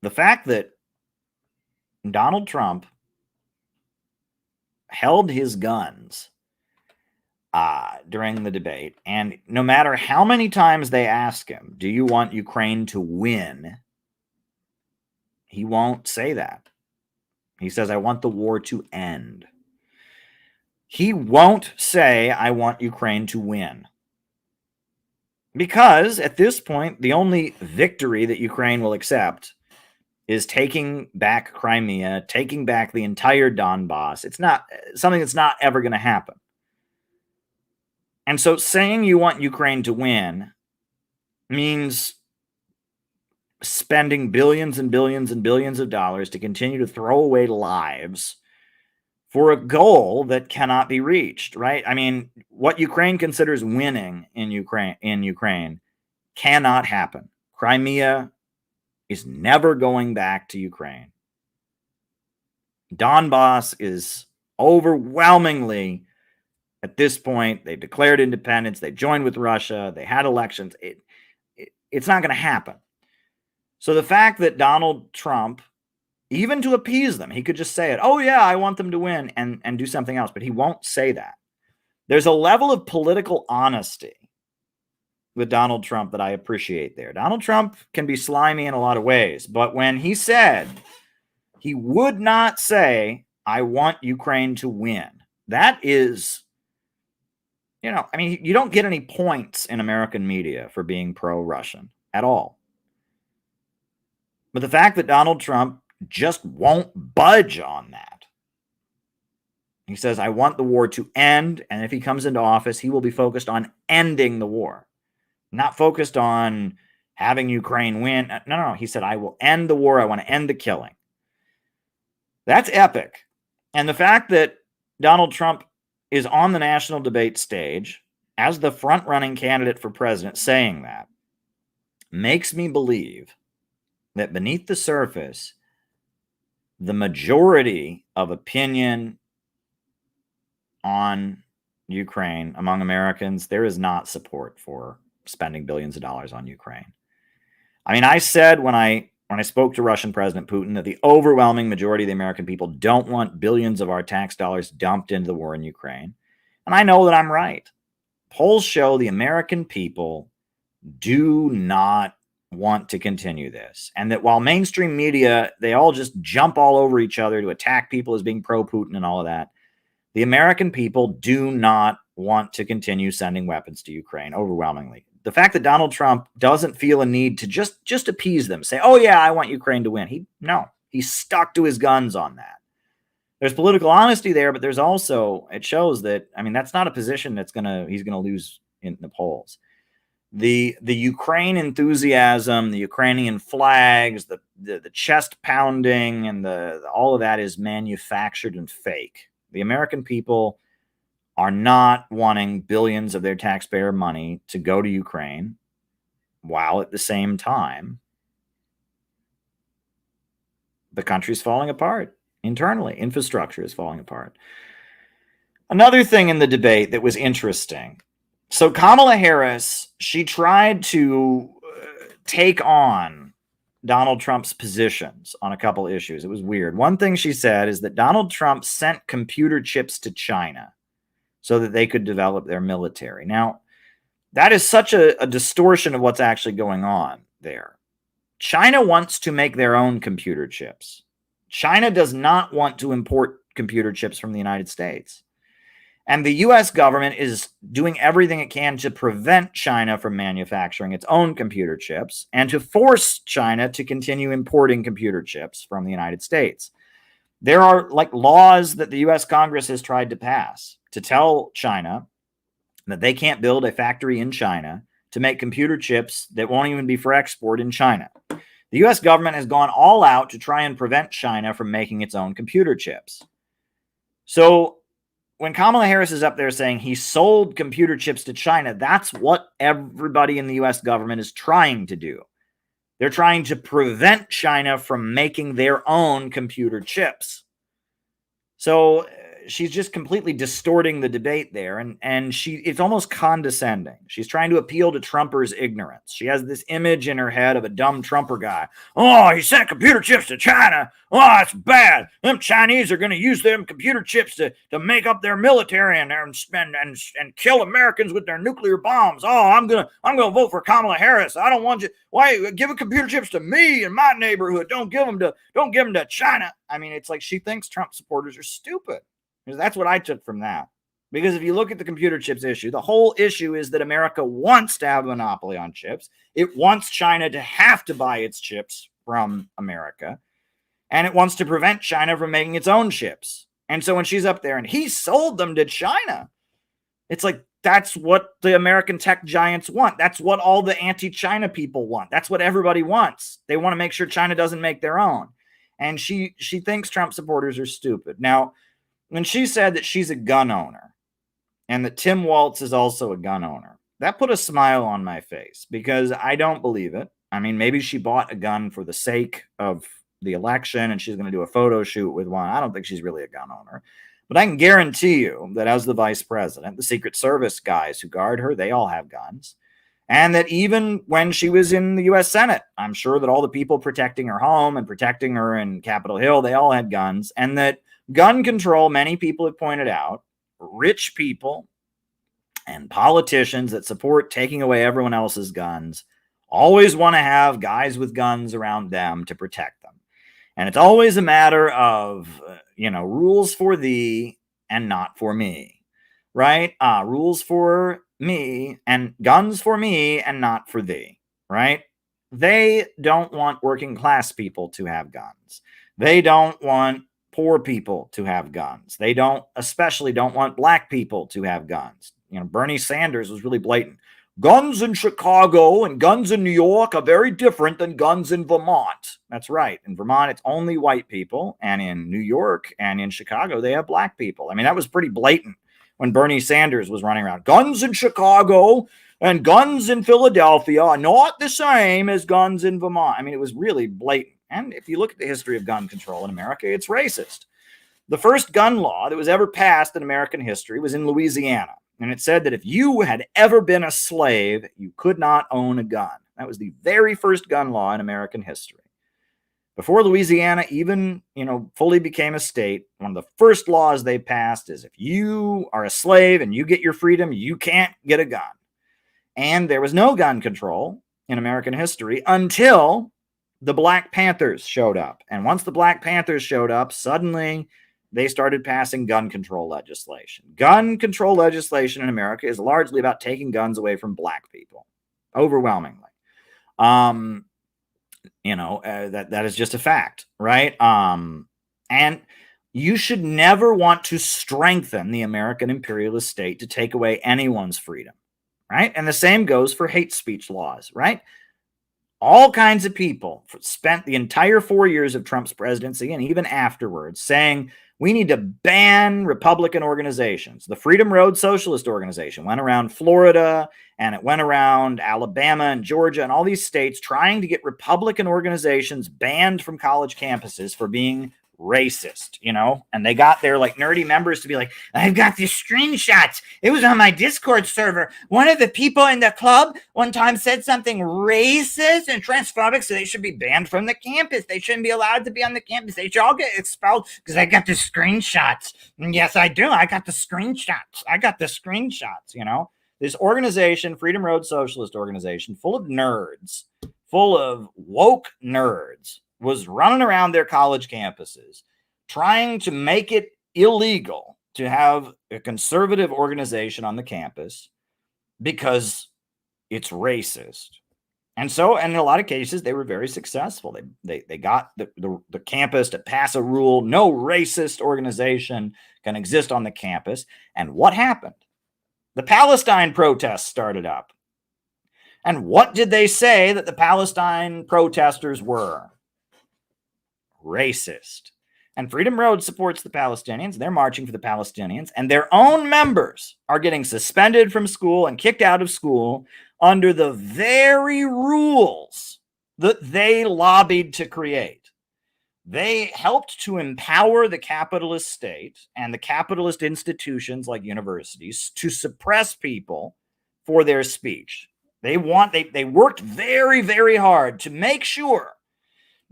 the fact that Donald Trump held his guns during the debate, and no matter how many times they ask him, do you want Ukraine to win? He won't say that. He says, I want the war to end. He won't say, I want Ukraine to win. Because at this point, the only victory that Ukraine will accept is taking back Crimea, taking back the entire Donbass. It's not something that's not ever going to happen. And so saying you want Ukraine to win means spending billions and billions and billions of dollars to continue to throw away lives for a goal that cannot be reached, right? I mean, what Ukraine considers winning in Ukraine cannot happen. Crimea is never going back to Ukraine. Donbass is overwhelmingly, at this point, they declared independence, they joined with Russia, they had elections. It's not going to happen. So the fact that Donald Trump, even to appease them, he could just say it, oh yeah, I want them to win, and do something else, but he won't say that. There's a level of political honesty with Donald Trump that I appreciate there. Donald Trump can be slimy in a lot of ways, but when he said he would not say, I want Ukraine to win, that is, I mean, you don't get any points in American media for being pro-Russian at all. But the fact that Donald Trump just won't budge on that. He says, I want the war to end, and if he comes into office, he will be focused on ending the war, not focused on having Ukraine win. No. He said, I will end the war. I want to end the killing. That's epic. And the fact that Donald Trump is on the national debate stage as the front-running candidate for president saying that makes me believe that beneath the surface, the majority of opinion on Ukraine among Americans, there is not support for spending billions of dollars on Ukraine. I mean, I said when I spoke to Russian President Putin that the overwhelming majority of the American people don't want billions of our tax dollars dumped into the war in Ukraine. And I know that I'm right. Polls show the American people do not want to continue this. And that while mainstream media, they all just jump all over each other to attack people as being pro-Putin and all of that, the American people do not want to continue sending weapons to Ukraine overwhelmingly. The fact that Donald Trump doesn't feel a need to just appease them, say, oh yeah, I want Ukraine to win. He's stuck to his guns on that. There's political honesty there, but there's also, it shows that, I mean, that's not a position that's he's gonna lose in the polls. The Ukraine enthusiasm, the Ukrainian flags, the chest pounding, and all of that is manufactured and fake. The American people are not wanting billions of their taxpayer money to go to Ukraine, while at the same time, the country's falling apart internally. Infrastructure is falling apart. Another thing in the debate that was interesting. So Kamala Harris, she tried to take on Donald Trump's positions on a couple issues. It was weird. One thing she said is that Donald Trump sent computer chips to China so that they could develop their military. Now, that is such a distortion of what's actually going on there. China wants to make their own computer chips. China does not want to import computer chips from the United States. And the U.S. government is doing everything it can to prevent China from manufacturing its own computer chips and to force China to continue importing computer chips from the United States. There are laws that the U.S. Congress has tried to pass to tell China that they can't build a factory in China to make computer chips that won't even be for export in China. The U.S. government has gone all out to try and prevent China from making its own computer chips. So when Kamala Harris is up there saying he sold computer chips to China, that's what everybody in the U.S. government is trying to do. They're trying to prevent China from making their own computer chips. So she's just completely distorting the debate there, and it's almost condescending. She's trying to appeal to Trumpers' ignorance. She has this image in her head of a dumb Trumper guy. Oh, he sent computer chips to China. Oh, that's bad. Them Chinese are going to use them computer chips to make up their military and kill Americans with their nuclear bombs. Oh, I'm gonna vote for Kamala Harris. I don't want you. Why give computer chips to me in my neighborhood? Don't give them to China. I mean, it's like she thinks Trump supporters are stupid. That's what I took from that. Because if you look at the computer chips issue, the whole issue is that America wants to have a monopoly on chips. It wants China to have to buy its chips from America. And it wants to prevent China from making its own chips. And so when she's up there and he sold them to China, it's like, that's what the American tech giants want. That's what all the anti-China people want. That's what everybody wants. They want to make sure China doesn't make their own. And she thinks Trump supporters are stupid. Now, when she said that she's a gun owner and that Tim Walz is also a gun owner, that put a smile on my face because I don't believe it. I mean, maybe she bought a gun for the sake of the election and she's going to do a photo shoot with one. I don't think she's really a gun owner. But I can guarantee you that as the vice president, the Secret Service guys who guard her, they all have guns. And that even when she was in the U.S. Senate, I'm sure that all the people protecting her home and protecting her in Capitol Hill, they all had guns. And that gun control, many people have pointed out, rich people and politicians that support taking away everyone else's guns always want to have guys with guns around them to protect them. And it's always a matter of, rules for thee and not for me, right? Rules for me and guns for me and not for thee, right? They don't want working class people to have guns. They don't want poor people to have guns. They especially don't want black people to have guns. Bernie Sanders was really blatant. Guns in Chicago and guns in New York are very different than guns in Vermont. That's right. In Vermont, it's only white people. And in New York and in Chicago, they have black people. I mean, that was pretty blatant when Bernie Sanders was running around. Guns in Chicago and guns in Philadelphia are not the same as guns in Vermont. I mean, it was really blatant. And if you look at the history of gun control in America, it's racist. The first gun law that was ever passed in American history was in Louisiana. And it said that if you had ever been a slave, you could not own a gun. That was the very first gun law in American history. Before Louisiana even, fully became a state, one of the first laws they passed is if you are a slave and you get your freedom, you can't get a gun. And there was no gun control in American history until the Black Panthers showed up. And once the Black Panthers showed up, suddenly they started passing gun control legislation. Gun control legislation in America is largely about taking guns away from black people, overwhelmingly. That is just a fact, right? And you should never want to strengthen the American imperialist state to take away anyone's freedom, right? And the same goes for hate speech laws, right? All kinds of people spent the entire 4 years of Trump's presidency and even afterwards saying we need to ban Republican organizations. The Freedom Road Socialist Organization went around Florida and it went around Alabama and Georgia and all these states trying to get Republican organizations banned from college campuses for being racist, and they got their nerdy members to be like, I've got these screenshots. It was on my Discord server. One of the people in the club one time said something racist and transphobic, so they should be banned from the campus. They shouldn't be allowed to be on the campus. They should all get expelled because I got the screenshots. And yes, I do. I got the screenshots. This organization, Freedom Road Socialist Organization, full of nerds, full of woke nerds, was running around their college campuses trying to make it illegal to have a conservative organization on the campus because it's racist. And so, and in a lot of cases, they were very successful. They got the campus to pass a rule, no racist organization can exist on the campus. And what happened? The Palestine protests started up. And what did they say that the Palestine protesters were? Racist. And Freedom Road supports the Palestinians. They're marching for the Palestinians. And their own members are getting suspended from school and kicked out of school under the very rules that they lobbied to create. They helped to empower the capitalist state and the capitalist institutions like universities to suppress people for their speech. They worked very, very hard to make sure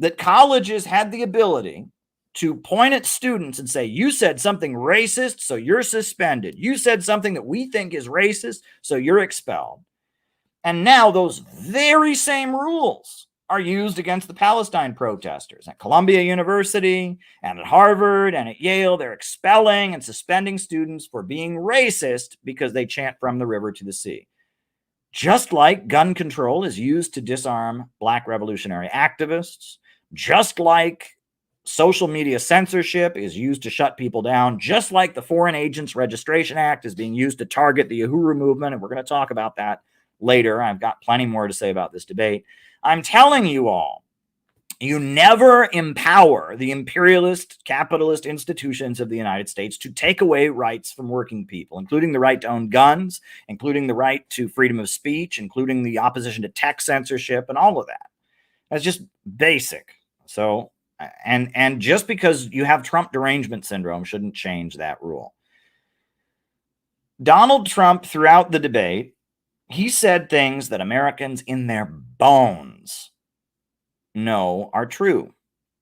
that colleges had the ability to point at students and say, you said something racist, so you're suspended. You said something that we think is racist, so you're expelled. And now those very same rules are used against the Palestine protesters at Columbia University and at Harvard and at Yale. They're expelling and suspending students for being racist because they chant from the river to the sea. Just like gun control is used to disarm Black revolutionary activists, just like social media censorship is used to shut people down, just like the Foreign Agents Registration Act is being used to target the Uhuru movement, and we're going to talk about that later. I've got plenty more to say about this debate. I'm telling you all, you never empower the imperialist capitalist institutions of the United States to take away rights from working people, including the right to own guns, including the right to freedom of speech, including the opposition to tech censorship, and all of that. That's just basic. So And just because you have Trump derangement syndrome shouldn't change that rule. Donald Trump, throughout the debate, he said things that Americans in their bones know are true.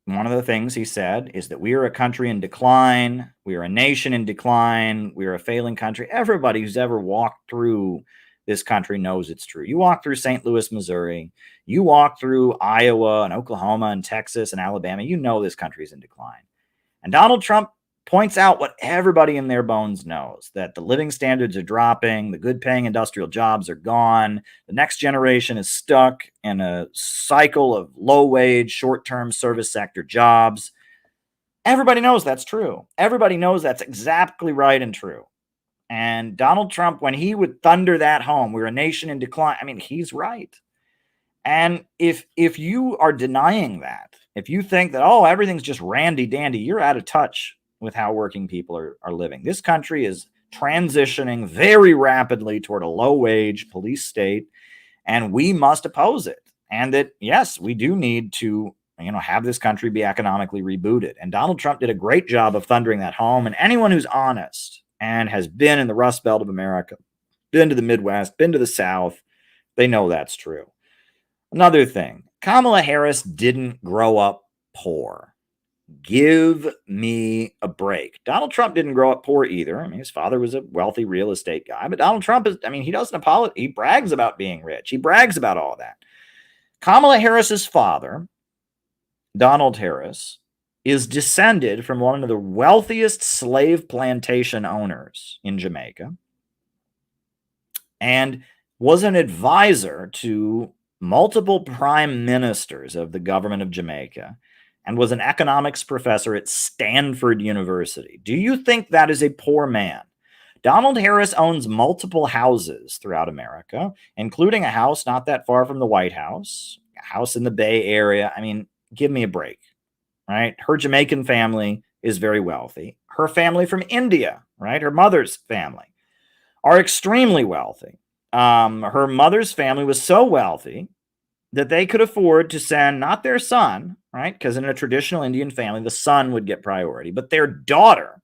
One of the things he said is that we are a country in decline. We are a nation in decline. We are a failing country. Everybody who's ever walked through this country knows it's true. You walk through St. Louis, Missouri, you walk through Iowa and Oklahoma and Texas and Alabama, you know this country is in decline. And Donald Trump points out what everybody in their bones knows, that the living standards are dropping, the good paying industrial jobs are gone, the next generation is stuck in a cycle of low wage, short-term service sector jobs. Everybody knows that's true. Everybody knows that's exactly right and true. And Donald Trump, when he would thunder that home, we're a nation in decline, I mean, he's right. And if you are denying that, if you think that, oh, everything's just randy dandy, you're out of touch with how working people are living. This country is transitioning very rapidly toward a low wage police state, and we must oppose it. And that, yes, we do need to, have this country be economically rebooted. And Donald Trump did a great job of thundering that home. And anyone who's honest and has been in the Rust Belt of America, been to the Midwest, been to the South, they know that's true. Another thing, Kamala Harris didn't grow up poor. Give me a break. Donald Trump didn't grow up poor either. I mean, his father was a wealthy real estate guy, but Donald Trump he doesn't apologize. He brags about being rich. He brags about all that. Kamala Harris's father, Donald Harris, is descended from one of the wealthiest slave plantation owners in Jamaica and was an advisor to multiple prime ministers of the government of Jamaica and was an economics professor at Stanford University. Do you think that is a poor man? Donald Harris owns multiple houses throughout America, including a house not that far from the White House, a house in the Bay Area. I mean, give me a break, right? Her Jamaican family is very wealthy. Her family from India, right? Her mother's family are extremely wealthy. Her mother's family was so wealthy that they could afford to send not their son, right? Because in a traditional Indian family, the son would get priority, but their daughter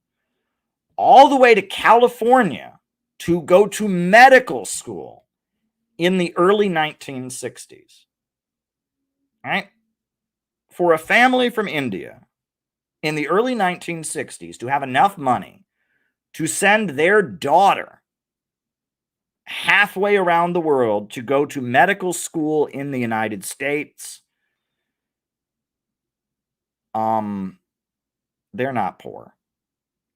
all the way to California to go to medical school in the early 1960s, right? For a family from India in the early 1960s to have enough money to send their daughter halfway around the world to go to medical school in the United States, they're not poor.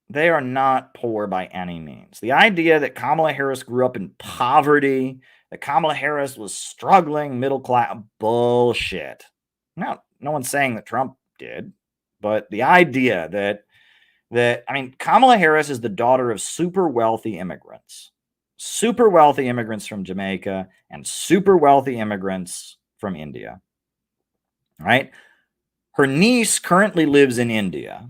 They are not poor by any means. The idea that Kamala Harris grew up in poverty, that Kamala Harris was struggling middle class, bullshit. No one's saying that Trump did, but the idea that Kamala Harris is the daughter of super wealthy immigrants from Jamaica and super wealthy immigrants from India, right? Her niece currently lives in India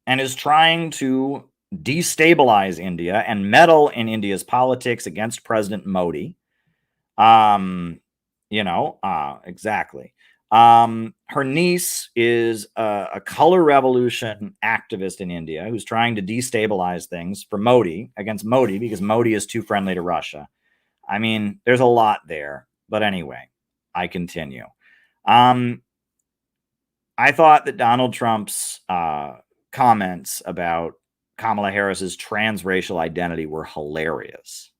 and is trying to destabilize India and meddle in India's politics against President Modi. Exactly. Her niece is a color revolution activist in India who's trying to destabilize things for Modi, against Modi, because Modi is too friendly to Russia. I mean, there's a lot there. But anyway, I continue. I thought that Donald Trump's comments about Kamala Harris's transracial identity were hilarious.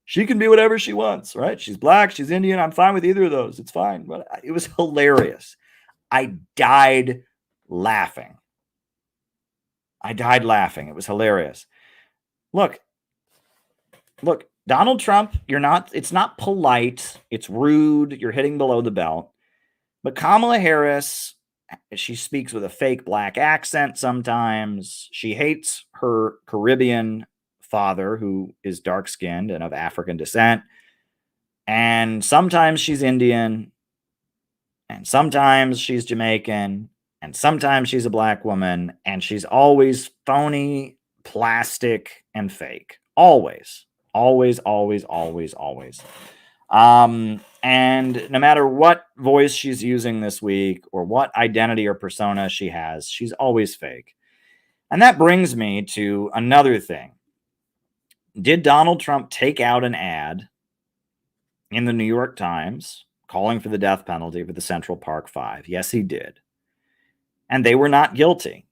She can be whatever she wants, right? She's black, she's Indian. I'm fine with either of those. It's fine. But it was hilarious. I died laughing. It was hilarious. Look, Donald Trump, it's not polite. It's rude. You're hitting below the belt. But Kamala Harris, she speaks with a fake black accent sometimes. She hates her Caribbean father, who is dark-skinned and of African descent. And sometimes she's Indian, and sometimes she's Jamaican, and sometimes she's a black woman, and she's always phony, plastic, and fake. Always. And no matter what voice she's using this week or what identity or persona she has, she's always fake. And that brings me to another thing. Did Donald Trump take out an ad in the New York Times calling for the death penalty for the Central Park Five? Yes, he did. And they were not guilty.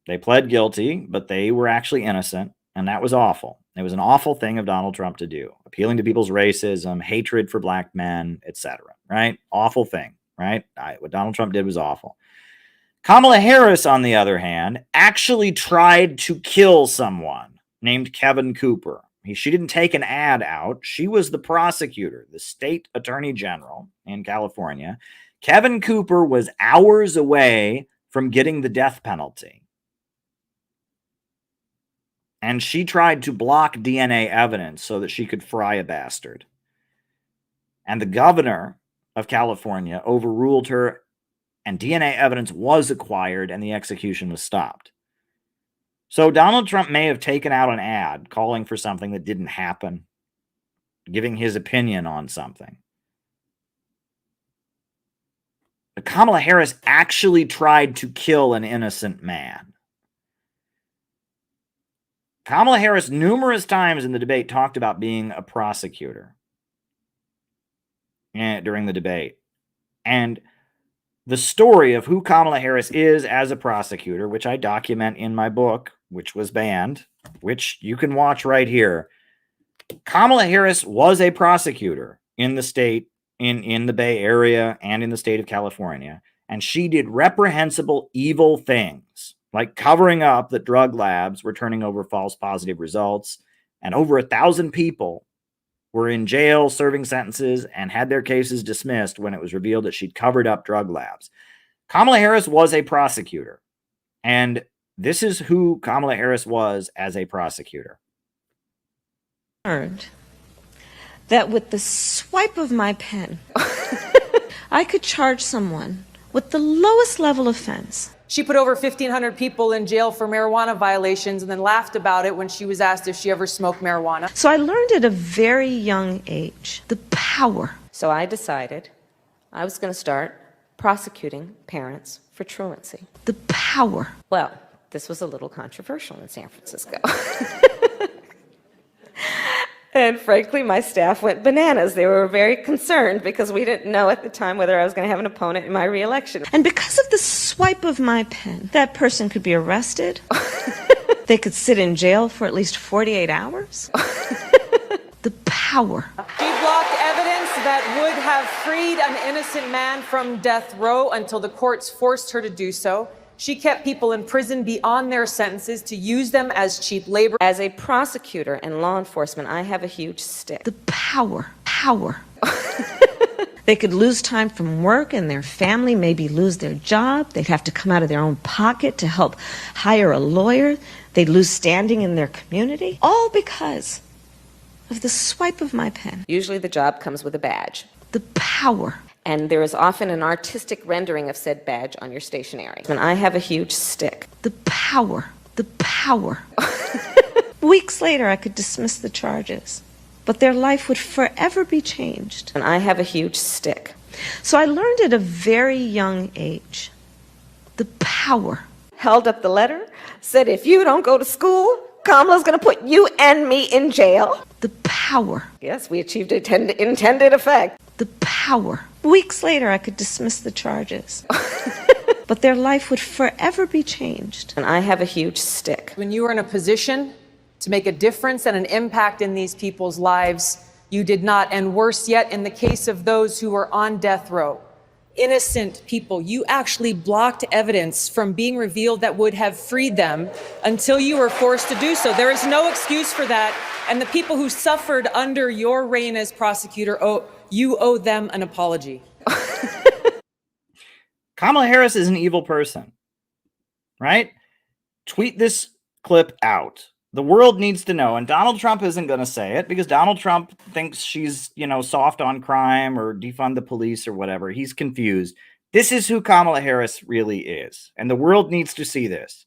They pled guilty, but they were actually innocent. And that was awful. It was an awful thing of Donald Trump to do, appealing to people's racism, hatred for black men, etc. Right? Awful thing, right? What Donald Trump did was awful. Kamala Harris, on the other hand, actually tried to kill someone named Kevin Cooper. She didn't take an ad out. She was the prosecutor, the state attorney general in California. Kevin Cooper was hours away from getting the death penalty. And she tried to block DNA evidence so that she could fry a bastard. And the governor of California overruled her, and DNA evidence was acquired, and the execution was stopped. So Donald Trump may have taken out an ad calling for something that didn't happen, giving his opinion on something. But Kamala Harris actually tried to kill an innocent man. Kamala Harris numerous times in the debate talked about being a prosecutor during the debate. And the story of who Kamala Harris is as a prosecutor, which I document in my book, which was banned, which you can watch right here. Kamala Harris was a prosecutor in the state, in the Bay Area and in the state of California. And she did reprehensible, evil things, like covering up that drug labs were turning over false positive results. And over 1,000 people were in jail serving sentences and had their cases dismissed when it was revealed that she'd covered up drug labs. Kamala Harris was a prosecutor. And this is who Kamala Harris was as a prosecutor. Learned that with the swipe of my pen, I could charge someone with the lowest level offense. She put over 1,500 people in jail for marijuana violations and then laughed about it when she was asked if she ever smoked marijuana. So I learned at a very young age the power. So I decided I was going to start prosecuting parents for truancy. The power. Well, this was a little controversial in San Francisco. And frankly, my staff went bananas. They were very concerned because we didn't know at the time whether I was going to have an opponent in my reelection. And because of the swipe of my pen, that person could be arrested. They could sit in jail for at least 48 hours. The power. She blocked evidence that would have freed an innocent man from death row until the courts forced her to do so. She kept people in prison beyond their sentences to use them as cheap labor. As a prosecutor and law enforcement, I have a huge stick. The power. Power. They could lose time from work and their family maybe lose their job. They'd have to come out of their own pocket to help hire a lawyer. They'd lose standing in their community. All because of the swipe of my pen. Usually the job comes with a badge. The power. And there is often an artistic rendering of said badge on your stationery. And I have a huge stick. The power. The power. Weeks later, I could dismiss the charges, but their life would forever be changed. And I have a huge stick. So I learned at a very young age the power. Held up the letter, said if you don't go to school, Kamala's going to put you and me in jail. The power. Yes, we achieved intended effect. The power. Weeks later, I could dismiss the charges, but their life would forever be changed. And I have a huge stick. When you were in a position to make a difference and an impact in these people's lives, you did not. And worse yet, in the case of those who were on death row, innocent people, you actually blocked evidence from being revealed that would have freed them until you were forced to do so. There is no excuse for that. And the people who suffered under your reign as prosecutor, you owe them an apology. Kamala Harris is an evil person, right? Tweet this clip out. The world needs to know. And Donald Trump isn't going to say it because Donald Trump thinks she's, soft on crime or defund the police or whatever. He's confused. This is who Kamala Harris really is. And the world needs to see this.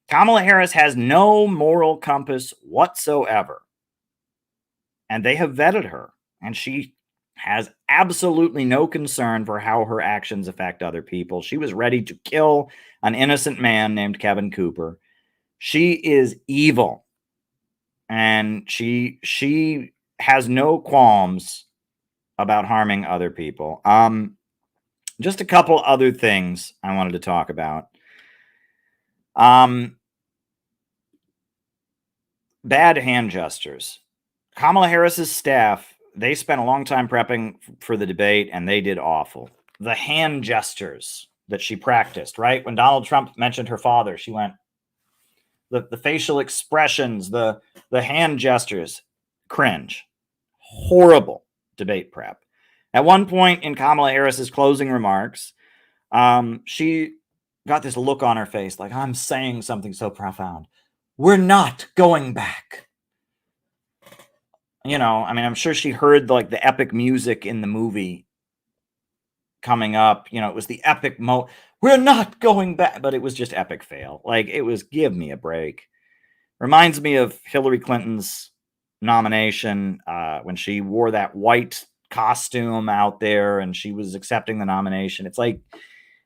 Kamala Harris has no moral compass whatsoever. And they have vetted her. And she has absolutely no concern for how her actions affect other people. She was ready to kill an innocent man named Kevin Cooper. She is evil, and she has no qualms about harming other people. Just a couple other things I wanted to talk about. Bad hand gestures. Kamala Harris's staff, they spent a long time prepping for the debate, and they did awful. The hand gestures that she practiced, right? When Donald Trump mentioned her father, she went, the facial expressions, the hand gestures, cringe. Horrible debate prep. At one point in Kamala Harris's closing remarks, she got this look on her face like, I'm saying something so profound. We're not going back. You know, I mean, I'm sure she heard like the epic music in the movie coming up. You know, it was the epic we're not going back, but it was just epic fail. Like, it was, give me a break. Reminds me of Hillary Clinton's nomination when she wore that white costume out there and she was accepting the nomination. It's like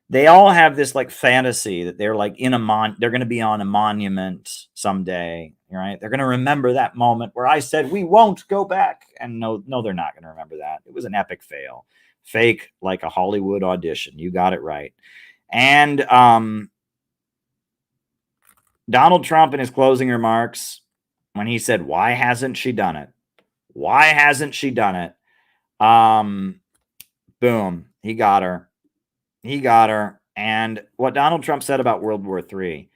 they all have this like fantasy that they're like in they're going to be on a monument someday, right? They're going to remember that moment where I said we won't go back, and no, they're not going to remember that. It was an epic fail, fake like a Hollywood audition. You got it right. And Donald Trump in his closing remarks, when he said, "Why hasn't she done it? Why hasn't she done it?" Boom, he got her. He got her. And what Donald Trump said about World War III,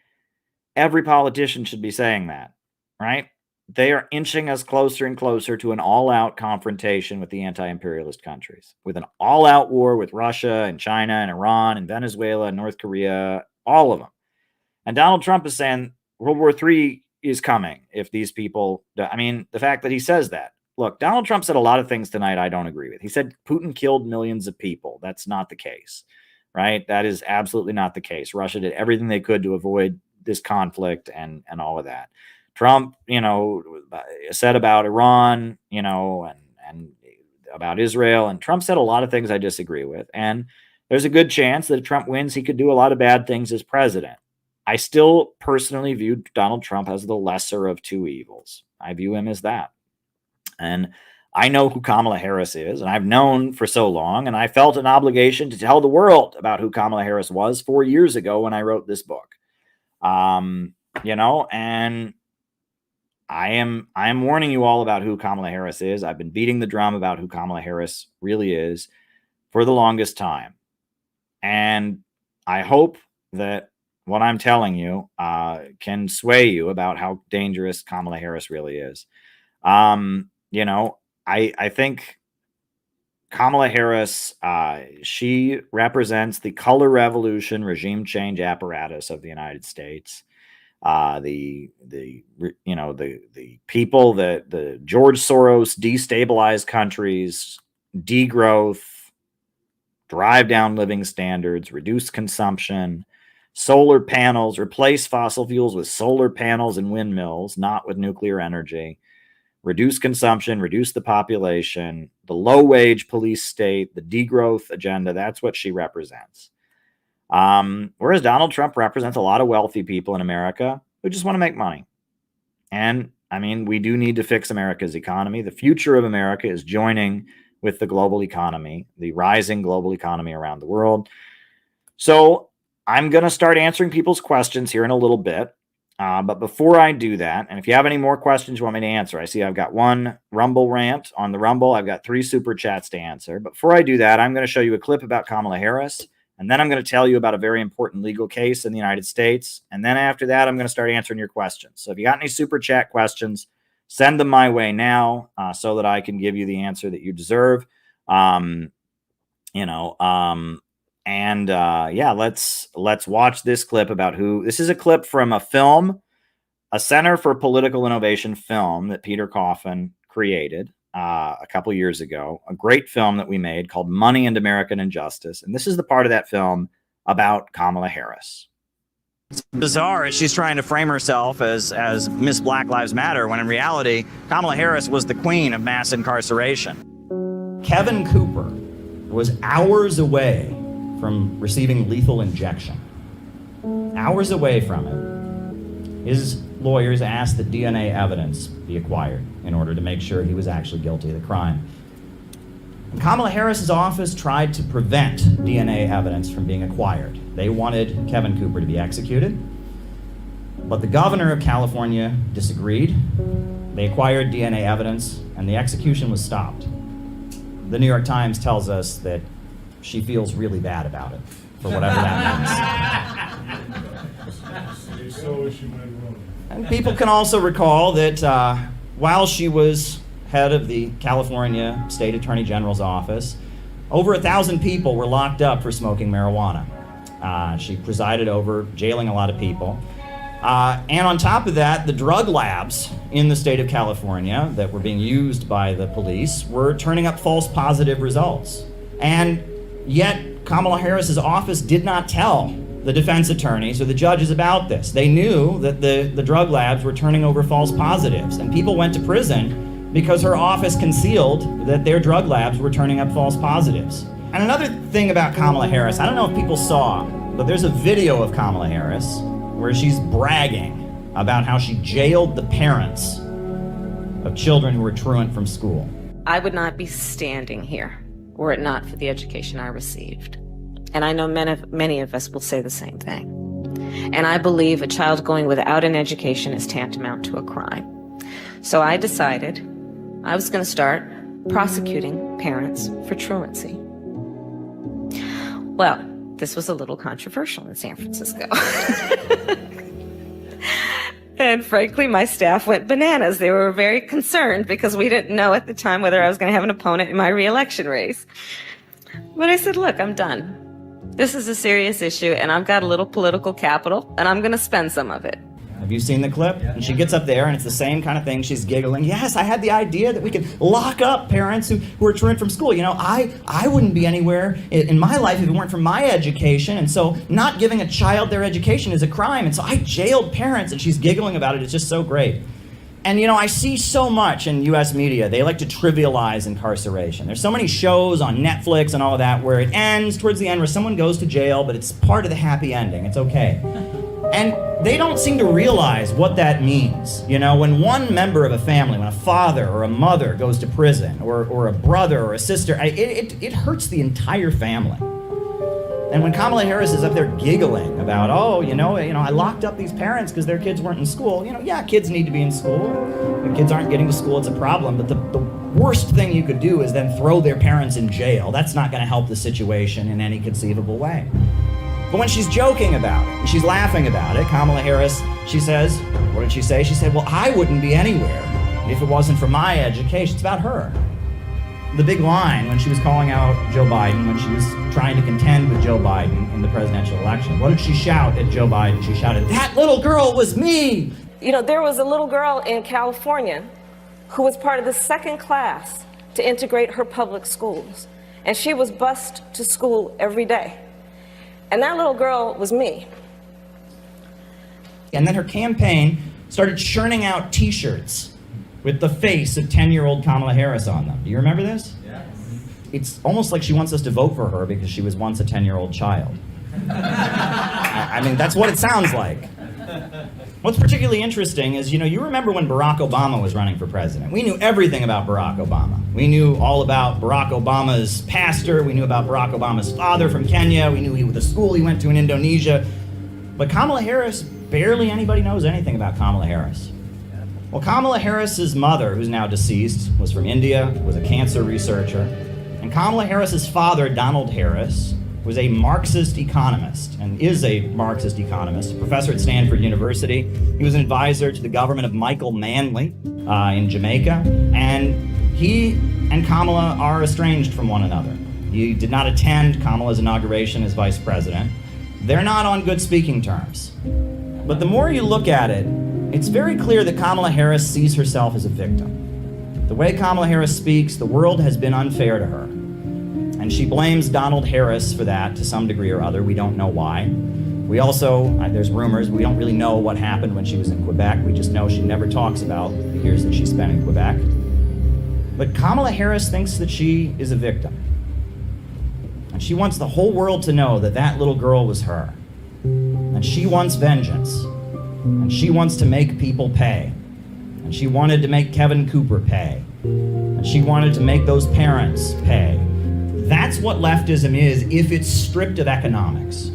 every politician should be saying that, right? They are inching us closer and closer to an all-out confrontation with the anti-imperialist countries, with an all-out war with Russia and China and Iran and Venezuela and North Korea, all of them. And Donald Trump is saying World War III is coming if these people, I mean, the fact that he says that. Look, Donald Trump said a lot of things tonight I don't agree with. He said Putin killed millions of people. That's not the case, right? That is absolutely not the case. Russia did everything they could to avoid this conflict and all of that. Trump, you know, said about Iran, you know, and about Israel. And Trump said a lot of things I disagree with. And there's a good chance that if Trump wins, he could do a lot of bad things as president. I still personally view Donald Trump as the lesser of two evils. I view him as that. And I know who Kamala Harris is, and I've known for so long, and I felt an obligation to tell the world about who Kamala Harris was 4 years ago when I wrote this book. You know, and I am warning you all about who Kamala Harris is. I've been beating the drum about who Kamala Harris really is for the longest time. And I hope that what I'm telling you can sway you about how dangerous Kamala Harris really is. You know, I think Kamala Harris, she represents the color revolution regime change apparatus of the United States. The people that the George Soros destabilized countries, degrowth, drive down living standards, reduce consumption, solar panels, replace fossil fuels with solar panels and windmills, not with nuclear energy, reduce consumption, reduce the population, the low wage police state, the degrowth agenda. That's what she represents. Whereas Donald Trump represents a lot of wealthy people in America who just want to make money. And I mean, we do need to fix America's economy. The future of America is joining with the global economy, the rising global economy around the world. So I'm going to start answering people's questions here in a little bit. But before I do that, and if you have any more questions you want me to answer, I see I've got one Rumble rant on the Rumble. I've got 3 super chats to answer. But before I do that, I'm going to show you a clip about Kamala Harris. And then I'm going to tell you about a very important legal case in the United States. And then after that, I'm going to start answering your questions. So if you got any super chat questions, send them my way now so that I can give you the answer that you deserve. Yeah, let's watch this clip about who. This is a clip from a film, a Center for Political Innovation film that Peter Coffin created a couple years ago. A great film that we made called Money and American Injustice. And this is the part of that film about Kamala Harris. It's bizarre as she's trying to frame herself as Miss Black Lives Matter, when in reality, Kamala Harris was the queen of mass incarceration. Kevin Cooper was hours away from receiving lethal injection. Hours away from it. His lawyers asked that DNA evidence be acquired in order to make sure he was actually guilty of the crime. And Kamala Harris's office tried to prevent DNA evidence from being acquired. They wanted Kevin Cooper to be executed, but the governor of California disagreed. They acquired DNA evidence, and the execution was stopped. The New York Times tells us that she feels really bad about it, for whatever that means. And people can also recall that while she was head of the California State Attorney General's office, over 1,000 people were locked up for smoking marijuana. She presided over jailing a lot of people. And on top of that, the drug labs in the state of California that were being used by the police were turning up false positive results. And yet, Kamala Harris's office did not tell the defense attorneys or the judges about this. They knew that the drug labs were turning over false positives, and people went to prison because her office concealed that their drug labs were turning up false positives. And another thing about Kamala Harris, I don't know if people saw, but there's a video of Kamala Harris where she's bragging about how she jailed the parents of children who were truant from school. I would not be standing here were it not for the education I received. And I know many of us will say the same thing. And I believe a child going without an education is tantamount to a crime. So I decided I was going to start prosecuting parents for truancy. Well, this was a little controversial in San Francisco. And frankly, my staff went bananas. They were very concerned because we didn't know at the time whether I was going to have an opponent in my re-election race. But I said, look, I'm done. This is a serious issue, and I've got a little political capital, and I'm going to spend some of it. Have you seen the clip? And she gets up there, and it's the same kind of thing. She's giggling. Yes, I had the idea that we could lock up parents who are truant from school. You know, I wouldn't be anywhere in my life if it weren't for my education. And so not giving a child their education is a crime. And so I jailed parents, and she's giggling about it. It's just so great. And, you know, I see so much in U.S. media. They like to trivialize incarceration. There's so many shows on Netflix and all of that where it ends towards the end where someone goes to jail, but it's part of the happy ending. It's okay. And they don't seem to realize what that means. You know, when one member of a family, when a father or a mother goes to prison, or a brother or a sister, it hurts the entire family. And when Kamala Harris is up there giggling about, I locked up these parents because their kids weren't in school. Yeah, kids need to be in school. If kids aren't getting to school, it's a problem. But the worst thing you could do is then throw their parents in jail. That's not going to help the situation in any conceivable way. But when she's joking about it, and she's laughing about it, Kamala Harris, she says, what did she say? She said, well, I wouldn't be anywhere if it wasn't for my education. It's about her. The big line when she was calling out Joe Biden, when she was trying to contend with Joe Biden in the presidential election, what did she shout at Joe Biden? She shouted, "That little girl was me!" You know, there was a little girl in California who was part of the second class to integrate her public schools. And she was bused to school every day. And that little girl was me. And then her campaign started churning out T-shirts with the face of 10-year-old Kamala Harris on them. Do you remember this? Yes. It's almost like she wants us to vote for her because she was once a 10-year-old child. I mean, that's what it sounds like. What's particularly interesting is, you remember when Barack Obama was running for president. We knew everything about Barack Obama. We knew all about Barack Obama's pastor. We knew about Barack Obama's father from Kenya. We knew the school he went to in Indonesia. But Kamala Harris, barely anybody knows anything about Kamala Harris. Well, Kamala Harris's mother, who's now deceased, was from India, was a cancer researcher. And Kamala Harris's father, Donald Harris, was a Marxist economist and is a Marxist economist, a professor at Stanford University. He was an advisor to the government of Michael Manley in Jamaica. And he and Kamala are estranged from one another. He did not attend Kamala's inauguration as vice president. They're not on good speaking terms. But the more you look at it, it's very clear that Kamala Harris sees herself as a victim. The way Kamala Harris speaks, the world has been unfair to her. And she blames Donald Harris for that to some degree or other. We don't know why. We also, there's rumors, we don't really know what happened when she was in Quebec. We just know she never talks about the years that she spent in Quebec. But Kamala Harris thinks that she is a victim. And she wants the whole world to know that that little girl was her. And she wants vengeance. And she wants to make people pay. And she wanted to make Kevin Cooper pay. And she wanted to make those parents pay. That's what leftism is if it's stripped of economics.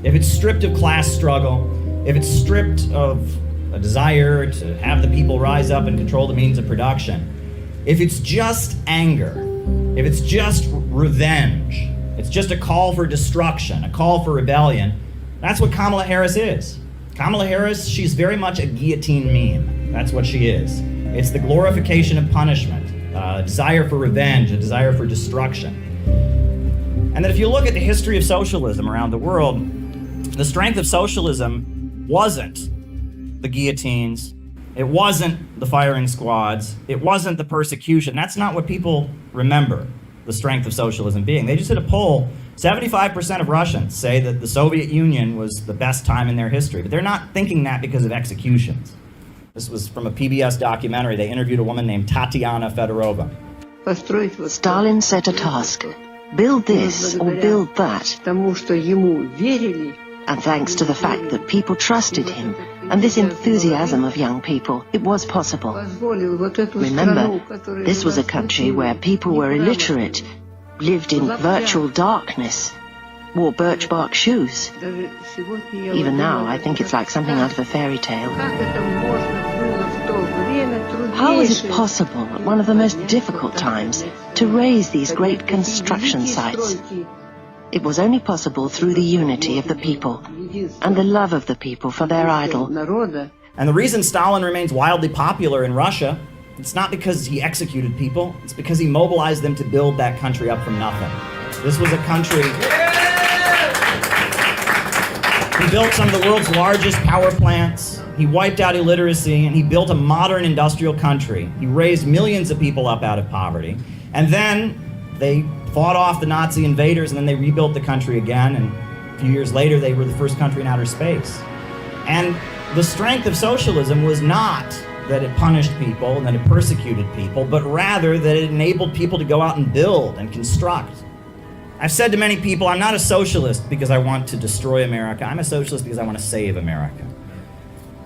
If it's stripped of class struggle, if it's stripped of a desire to have the people rise up and control the means of production, if it's just anger, if it's just revenge, it's just a call for destruction, a call for rebellion, that's what Kamala Harris is. Kamala Harris, she's very much a guillotine meme. That's what she is. It's the glorification of punishment, a desire for revenge, a desire for destruction. And that if you look at the history of socialism around the world, the strength of socialism wasn't the guillotines, it wasn't the firing squads, it wasn't the persecution. That's not what people remember the strength of socialism being. They just did a poll. 75% of Russians say that the Soviet Union was the best time in their history, but they're not thinking that because of executions. This was from a PBS documentary. They interviewed a woman named Tatiana Fedorova. Stalin set a task. Build this or build that. And thanks to the fact that people trusted him and this enthusiasm of young people, it was possible. Remember, this was a country where people were illiterate, lived in virtual darkness, wore birch bark shoes. Even now, I think it's like something out of a fairy tale. How was it possible at one of the most difficult times to raise these great construction sites? It was only possible through the unity of the people and the love of the people for their idol. And the reason Stalin remains wildly popular in Russia, it's not because he executed people, it's because he mobilized them to build that country up from nothing. This was a country... He built some of the world's largest power plants, he wiped out illiteracy, and he built a modern industrial country. He raised millions of people up out of poverty. And then they fought off the Nazi invaders, and then they rebuilt the country again, and a few years later they were the first country in outer space. And the strength of socialism was not that it punished people and that it persecuted people, but rather that it enabled people to go out and build and construct. I've said to many people, I'm not a socialist because I want to destroy America. I'm a socialist because I want to save America.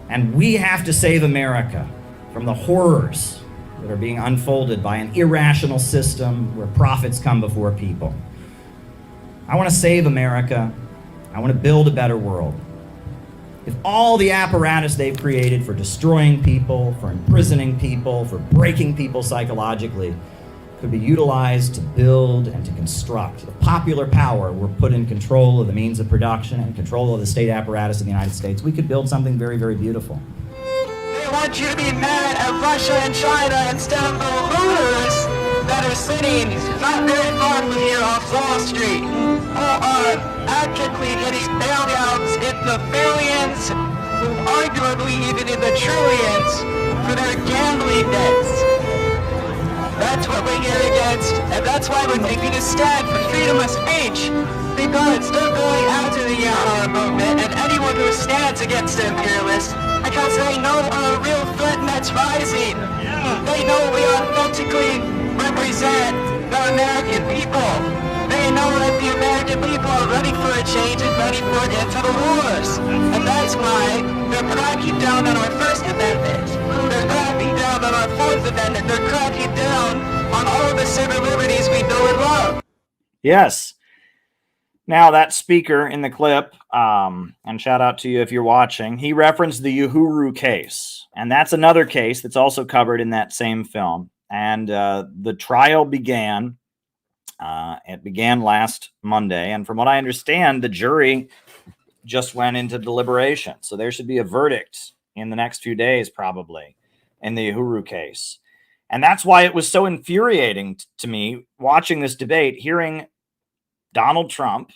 And we have to save America from the horrors that are being unfolded by an irrational system where profits come before people. I want to save America. I want to build a better world. If all the apparatus they've created for destroying people, for imprisoning people, for breaking people psychologically, could be utilized to build and to construct, the popular power were put in control of the means of production and control of the state apparatus in the United States, we could build something very, very beautiful. They want you to be mad at Russia and China instead of the looters that are sitting not very far from here off Wall Street, who are actively getting bailouts in the billions, arguably even in the trillions, for their gambling debts. That's what we're here against, and that's why we're taking a stand for freedom of speech, because they're going after the Uhuru movement and anyone who stands against the imperialists, because they know we're a real threat and that's rising. They know we authentically represent the American people. They know that the American people are ready for a change and ready for an end to the wars. And that's why they're cracking down on our First Amendment. They're cracking down on our Fourth Amendment. They're cracking down on all the civil liberties we know and love. Yes. Now, that speaker in the clip, and shout out to you if you're watching, he referenced the Uhuru case. And that's another case that's also covered in that same film. And the trial began. It began last Monday. And from what I understand, the jury just went into deliberation. So there should be a verdict in the next few days, probably, in the Uhuru case. And that's why it was so infuriating to me watching this debate, hearing Donald Trump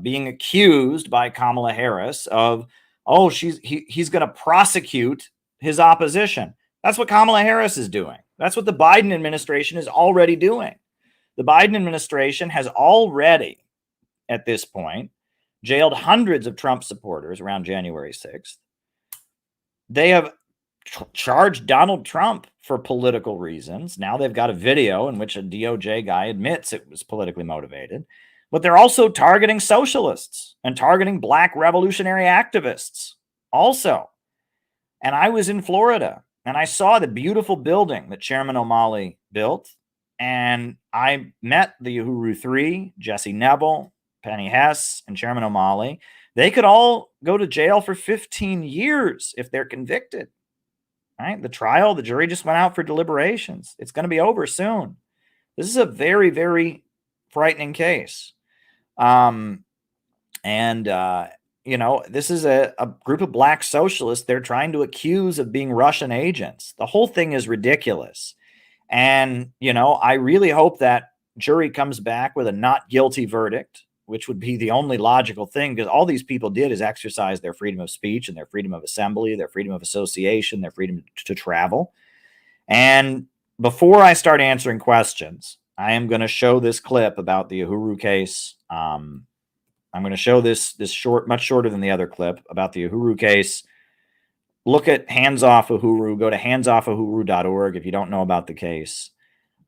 being accused by Kamala Harris of, oh, he's going to prosecute his opposition. That's what Kamala Harris is doing. That's what the Biden administration is already doing. The Biden administration has already, at this point, jailed hundreds of Trump supporters around January 6th. They have charged Donald Trump for political reasons. Now they've got a video in which a DOJ guy admits it was politically motivated. But they're also targeting socialists and targeting black revolutionary activists also. And I was in Florida and I saw the beautiful building that Chairman O'Malley built. And I met the Uhuru Three, Jesse Neville, Penny Hess, and Chairman O'Malley. They could all go to jail for 15 years if they're convicted. Right? The trial, the jury just went out for deliberations. It's going to be over soon. This is a very, very frightening case. This is a group of black socialists they're trying to accuse of being Russian agents. The whole thing is ridiculous. And, I really hope that jury comes back with a not guilty verdict, which would be the only logical thing, because all these people did is exercise their freedom of speech and their freedom of assembly, their freedom of association, their freedom to travel. And before I start answering questions, I am going to show this clip about the Uhuru case. I'm going to show this short, much shorter than the other clip about the Uhuru case. Look at Hands Off Uhuru. Go to handsoffuhuru.org if you don't know about the case.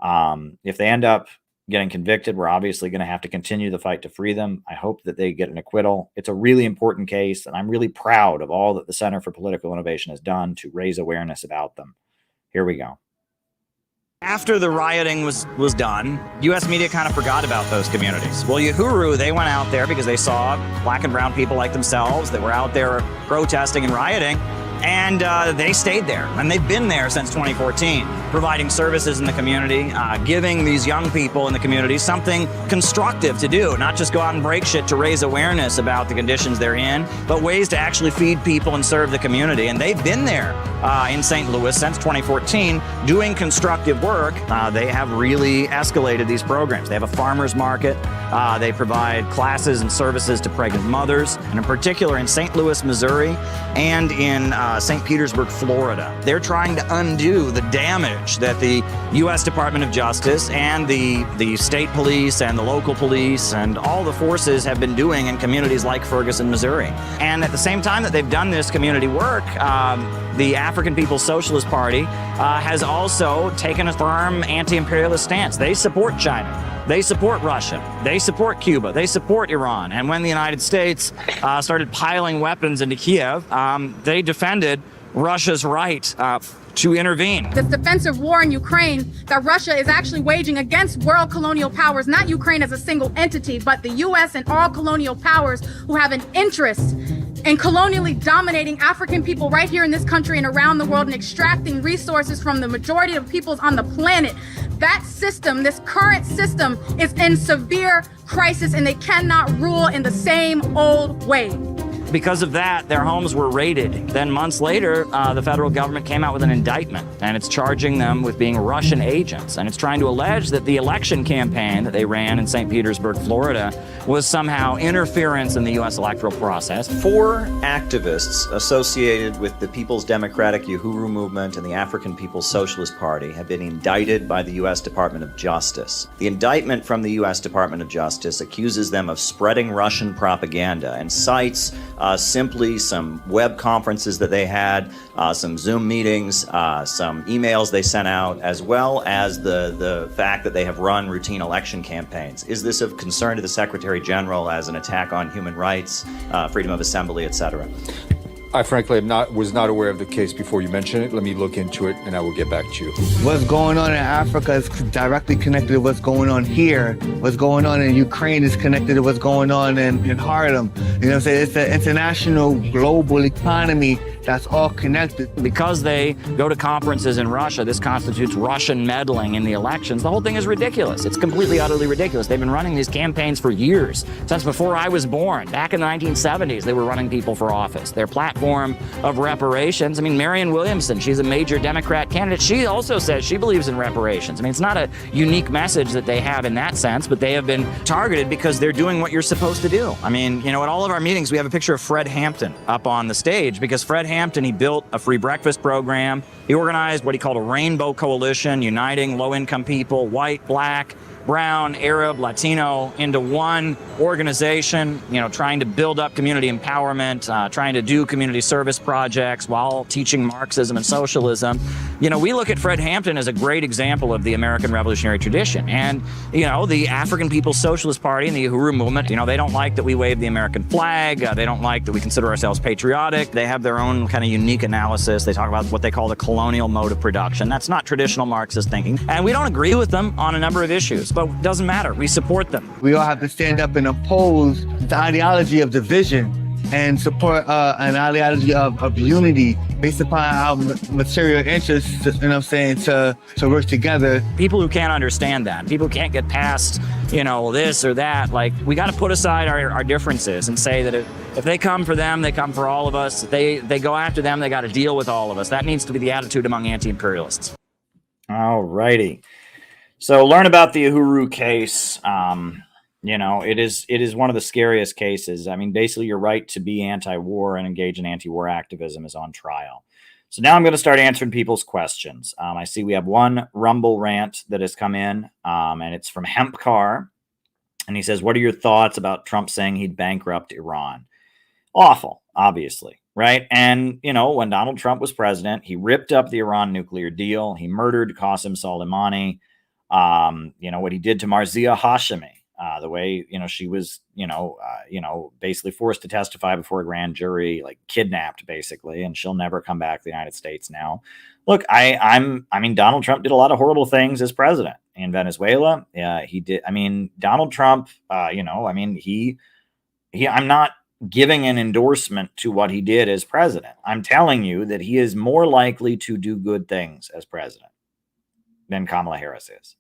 If they end up getting convicted, we're obviously going to have to continue the fight to free them. I hope that they get an acquittal. It's a really important case, and I'm really proud of all that the Center for Political Innovation has done to raise awareness about them. Here we go. After the rioting was done, U.S. media kind of forgot about those communities. Well, Uhuru, they went out there because they saw black and brown people like themselves that were out there protesting and rioting, and they stayed there. And they've been there since 2014, providing services in the community, giving these young people in the community something constructive to do, not just go out and break shit to raise awareness about the conditions they're in, but ways to actually feed people and serve the community. And they've been there in St. Louis since 2014 doing constructive work. They have really escalated these programs. They have a farmer's market. They provide classes and services to pregnant mothers, and in particular in St. Louis, Missouri, and in St. Petersburg, Florida. They're trying to undo the damage that the U.S. Department of Justice and the state police and the local police and all the forces have been doing in communities like Ferguson, Missouri. And at the same time that they've done this community work, the African People's Socialist Party has also taken a firm anti-imperialist stance. They support China. They support Russia. They support Cuba. They support Iran. And when the United States started piling weapons into Kiev, they defended Russia's right to intervene. This defensive war in Ukraine that Russia is actually waging against world colonial powers, not Ukraine as a single entity, but the U.S. and all colonial powers who have an interest in colonially dominating African people right here in this country and around the world and extracting resources from the majority of peoples on the planet. That system, this current system, is in severe crisis, and they cannot rule in the same old way. Because of that, their homes were raided. Then months later, the federal government came out with an indictment, and it's charging them with being Russian agents. And it's trying to allege that the election campaign that they ran in St. Petersburg, Florida, was somehow interference in the U.S. electoral process. 4 activists associated with the People's Democratic Uhuru Movement and the African People's Socialist Party have been indicted by the U.S. Department of Justice. The indictment from the U.S. Department of Justice accuses them of spreading Russian propaganda and cites simply some web conferences that they had, some Zoom meetings, some emails they sent out, as well as the fact that they have run routine election campaigns. Is this of concern to the Secretary General as an attack on human rights, freedom of assembly, etc.? I frankly was not aware of the case before you mentioned it. Let me look into it, and I will get back to you. What's going on in Africa is directly connected to what's going on here. What's going on in Ukraine is connected to what's going on in Harlem. You know what I'm saying? It's an international, global economy that's all connected. Because they go to conferences in Russia, this constitutes Russian meddling in the elections. The whole thing is ridiculous. It's completely, utterly ridiculous. They've been running these campaigns for years, since before I was born. Back in the 1970s, they were running people for office. Their platform of reparations, I mean, Marianne Williamson, she's a major Democrat candidate. She also says she believes in reparations. I mean, it's not a unique message that they have in that sense, but they have been targeted because they're doing what you're supposed to do. I mean, you know, at all of our meetings, we have a picture of Fred Hampton up on the stage because Fred Hampton, he built a free breakfast program. He organized what he called a rainbow coalition, uniting low-income people, white, black, brown, Arab, Latino, into one organization, trying to build up community empowerment, trying to do community service projects while teaching Marxism and socialism. We look at Fred Hampton as a great example of the American revolutionary tradition. And, the African People's Socialist Party and the Uhuru movement, they don't like that we wave the American flag. They don't like that we consider ourselves patriotic. They have their own kind of unique analysis. They talk about what they call the colonial mode of production. That's not traditional Marxist thinking. And we don't agree with them on a number of issues, but it doesn't matter. We support them. We all have to stand up and oppose the ideology of division and support an ideology of unity based upon our material interests, to work together. People who can't understand that, people who can't get past, this or that, we got to put aside our differences and say that if they come for them, they come for all of us. If they go after them, they got to deal with all of us. That needs to be the attitude among anti-imperialists. All righty. So learn about the Uhuru case. It is one of the scariest cases. I mean, basically your right to be anti-war and engage in anti-war activism is on trial. So now I'm going to start answering people's questions. I see we have one Rumble rant that has come in, and it's from Hempcar. And he says, what are your thoughts about Trump saying he'd bankrupt Iran? Awful, obviously, right? And, when Donald Trump was president, he ripped up the Iran nuclear deal. He murdered Qasem Soleimani. What he did to Marzia Hashemi. The way, she was, basically forced to testify before a grand jury, kidnapped basically, and she'll never come back to the United States now. Look, Donald Trump did a lot of horrible things as president in Venezuela. He did. Donald Trump, I'm not giving an endorsement to what he did as president. I'm telling you that he is more likely to do good things as president than Kamala Harris is.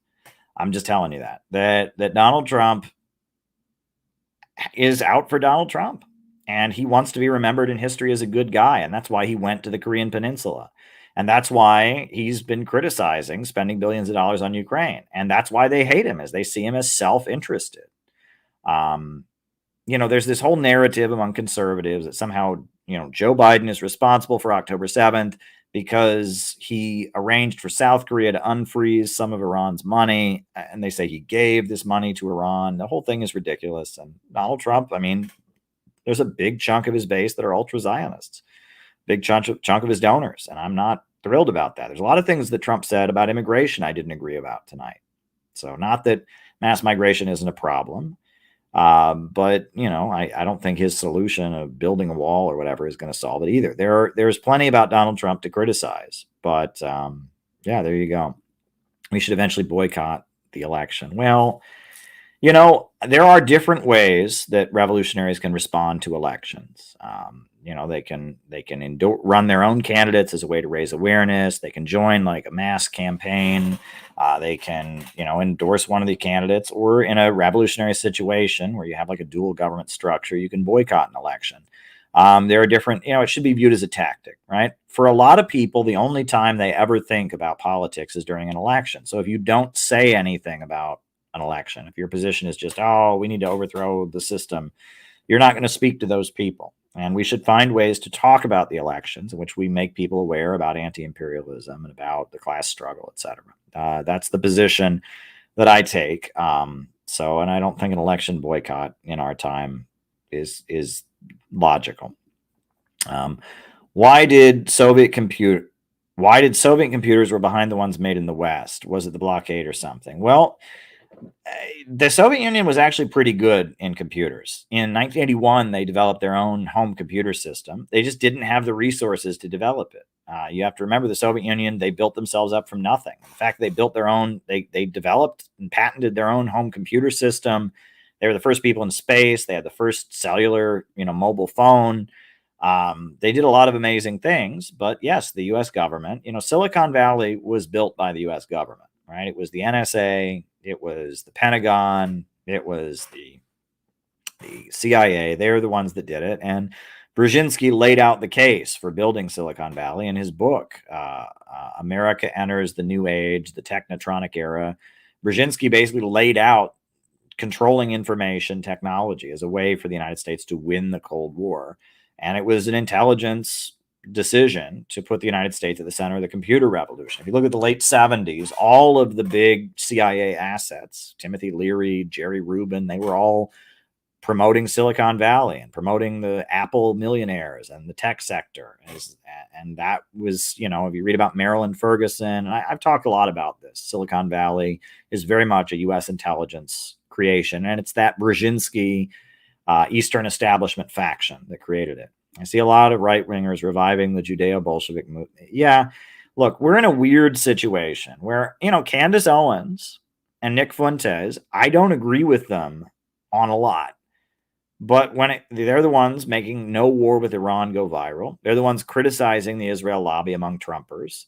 I'm just telling you that Donald Trump is out for Donald Trump, and he wants to be remembered in history as a good guy. And that's why he went to the Korean Peninsula. And that's why he's been criticizing spending billions of dollars on Ukraine. And that's why they hate him, as they see him as self-interested. There's this whole narrative among conservatives that somehow, Joe Biden is responsible for October 7th because he arranged for South Korea to unfreeze some of Iran's money. And they say he gave this money to Iran. The whole thing is ridiculous. And Donald Trump, there's a big chunk of his base that are ultra-Zionists, big chunk of his donors. And I'm not thrilled about that. There's a lot of things that Trump said about immigration I didn't agree about tonight. So not that mass migration isn't a problem. But I don't think his solution of building a wall or whatever is going to solve it either. There's plenty about Donald Trump to criticize, but there you go. We should eventually boycott the election. Well, there are different ways that revolutionaries can respond to elections. They can run their own candidates as a way to raise awareness. They can join a mass campaign. They can, endorse one of the candidates, or in a revolutionary situation where you have a dual government structure, you can boycott an election. There are different, it should be viewed as a tactic, right? For a lot of people, the only time they ever think about politics is during an election. So if you don't say anything about an election, if your position is just, we need to overthrow the system, you're not going to speak to those people. And we should find ways to talk about the elections in which we make people aware about anti-imperialism and about the class struggle, etc. That's the position that I take. And I don't think an election boycott in our time is logical. Why did Soviet computers were behind the ones made in the West? Was it the blockade or something? Well, the Soviet Union was actually pretty good in computers. In 1981, they developed their own home computer system. They just didn't have the resources to develop it. You have to remember the Soviet Union, they built themselves up from nothing. In fact, they built their own, they developed and patented their own home computer system. They were the first people in space. They had the first cellular, mobile phone. They did a lot of amazing things. But yes, the U.S. government, Silicon Valley was built by the U.S. government, right? It was the NSA. It was the Pentagon. It was the CIA. They're the ones that did it. And Brzezinski laid out the case for building Silicon Valley in his book, America Enters the New Age, the Technotronic Era. Brzezinski basically laid out controlling information technology as a way for the United States to win the Cold War. And it was an intelligence decision to put the United States at the center of the computer revolution. If you look at the late 70s, all of the big CIA assets, Timothy Leary, Jerry Rubin, they were all promoting Silicon Valley and promoting the Apple millionaires and the tech sector. And that was, you know, if you read about Marilyn Ferguson, and I've talked a lot about this, Silicon Valley is very much a U.S. intelligence creation. And it's that Brzezinski Eastern establishment faction that created it. I see a lot of right-wingers reviving the Judeo-Bolshevik movement. Yeah, look, we're in a weird situation where, you know, Candace Owens and Nick Fuentes, I don't agree with them on a lot. But they're the ones making no war with Iran go viral. They're the ones criticizing the Israel lobby among Trumpers.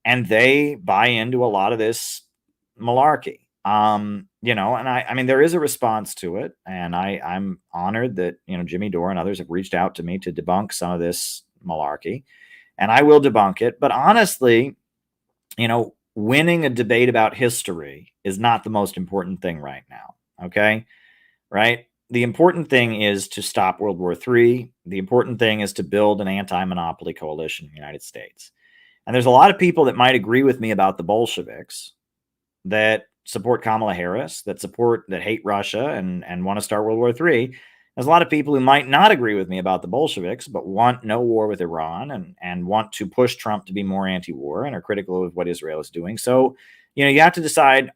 And they buy into a lot of this malarkey. You know, and I mean, there is a response to it. And I'm honored that, you know, Jimmy Dore and others have reached out to me to debunk some of this malarkey. And I will debunk it. But honestly, you know, winning a debate about history is not the most important thing right now. Okay. Right. The important thing is to stop World War III. The important thing is to build an anti-monopoly coalition in the United States. And there's a lot of people that might agree with me about the Bolsheviks that support Kamala Harris, that hate Russia and want to start World War III. There's a lot of people who might not agree with me about the Bolsheviks, but want no war with Iran and want to push Trump to be more anti-war and are critical of what Israel is doing. So, you know, you have to decide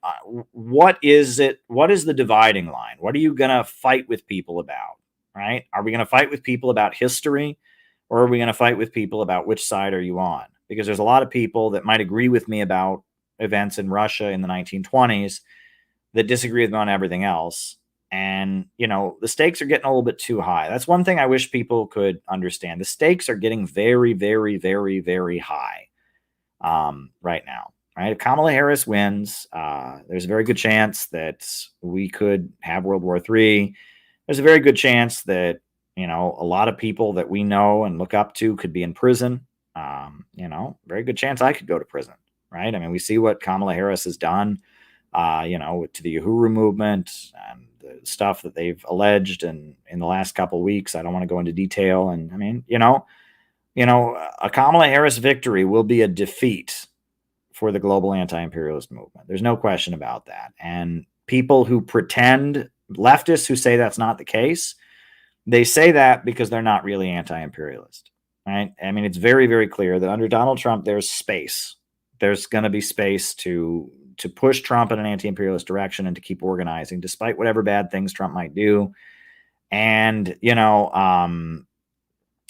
what is the dividing line? What are you going to fight with people about, right? Are we going to fight with people about history, or are we going to fight with people about which side are you on? Because there's a lot of people that might agree with me about events in Russia in the 1920s that disagree with me on everything else. And, you know, the stakes are getting a little bit too high. That's one thing I wish people could understand. The stakes are getting very, very, very, very high right now. Right? If Kamala Harris wins, there's a very good chance that we could have World War III. There's a very good chance that, you know, a lot of people that we know and look up to could be in prison. You know, very good chance I could go to prison. Right? I mean, we see what Kamala Harris has done, you know, to the Uhuru movement and the stuff that they've alleged in the last couple of weeks. I don't want to go into detail. And I mean, you know, a Kamala Harris victory will be a defeat for the global anti-imperialist movement. There's no question about that. And people who pretend, leftists who say that's not the case, they say that because they're not really anti-imperialist, right? I mean, it's very, very clear that under Donald Trump, there's space. There's going to be space to push Trump in an anti-imperialist direction and to keep organizing, despite whatever bad things Trump might do. And, you know,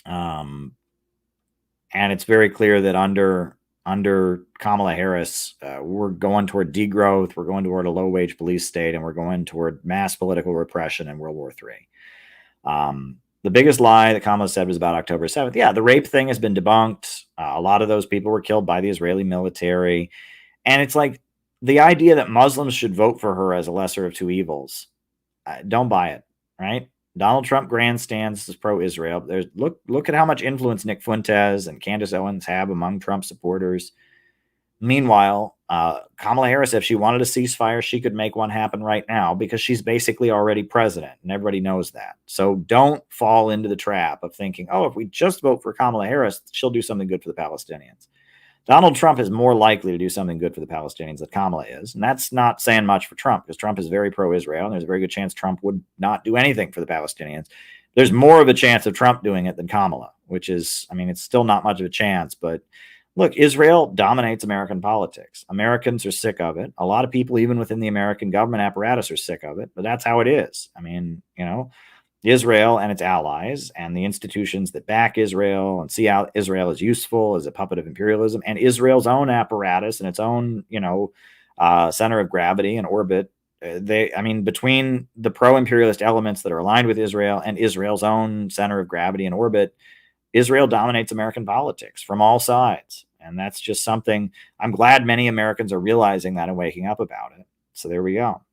and it's very clear that under Kamala Harris, we're going toward degrowth, we're going toward a low-wage police state, and we're going toward mass political repression in World War III. The biggest lie that Kamala said was about October 7th. Yeah, the rape thing has been debunked. A lot of those people were killed by the Israeli military. And it's like the idea that Muslims should vote for her as a lesser of two evils. Don't buy it, right? Donald Trump grandstands as pro-Israel. Look at how much influence Nick Fuentes and Candace Owens have among Trump supporters. Meanwhile, Kamala Harris, if she wanted a ceasefire, she could make one happen right now because she's basically already president, and everybody knows that. So don't fall into the trap of thinking, oh, if we just vote for Kamala Harris, she'll do something good for the Palestinians. Donald Trump is more likely to do something good for the Palestinians than Kamala is. And that's not saying much for Trump, because Trump is very pro-Israel, and there's a very good chance Trump would not do anything for the Palestinians. There's more of a chance of Trump doing it than Kamala, which is, I mean, it's still not much of a chance. But look, Israel dominates American politics. Americans are sick of it. A lot of people, even within the American government apparatus, are sick of it. But that's how it is. I mean, you know, Israel and its allies and the institutions that back Israel and see how Israel is useful as a puppet of imperialism, and Israel's own apparatus and its own, you know, center of gravity and orbit. Between the pro-imperialist elements that are aligned with Israel and Israel's own center of gravity and orbit, Israel dominates American politics from all sides. And that's just something I'm glad many Americans are realizing that and waking up about it. So there we go.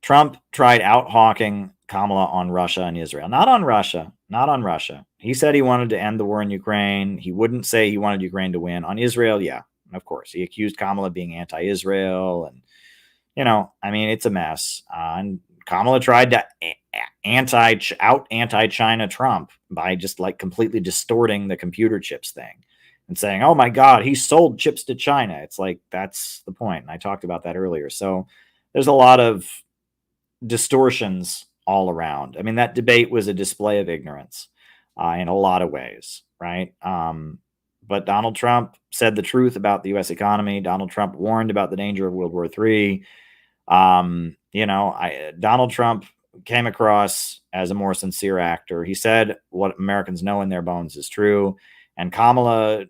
Trump tried out-hawking Kamala on Russia and Israel. Not on Russia. Not on Russia. He said he wanted to end the war in Ukraine. He wouldn't say he wanted Ukraine to win. On Israel, yeah, of course. He accused Kamala of being anti-Israel. And, you know, I mean, it's a mess. And Kamala tried to anti-China Trump by just like completely distorting the computer chips thing and saying, oh my God, he sold chips to China. It's like, that's the point. And I talked about that earlier. So there's a lot of distortions all around. I mean, that debate was a display of ignorance in a lot of ways, right? But Donald Trump said the truth about the U.S. economy. Donald Trump warned about the danger of World War III. Donald Trump came across as a more sincere actor. He said what Americans know in their bones is true. And Kamala,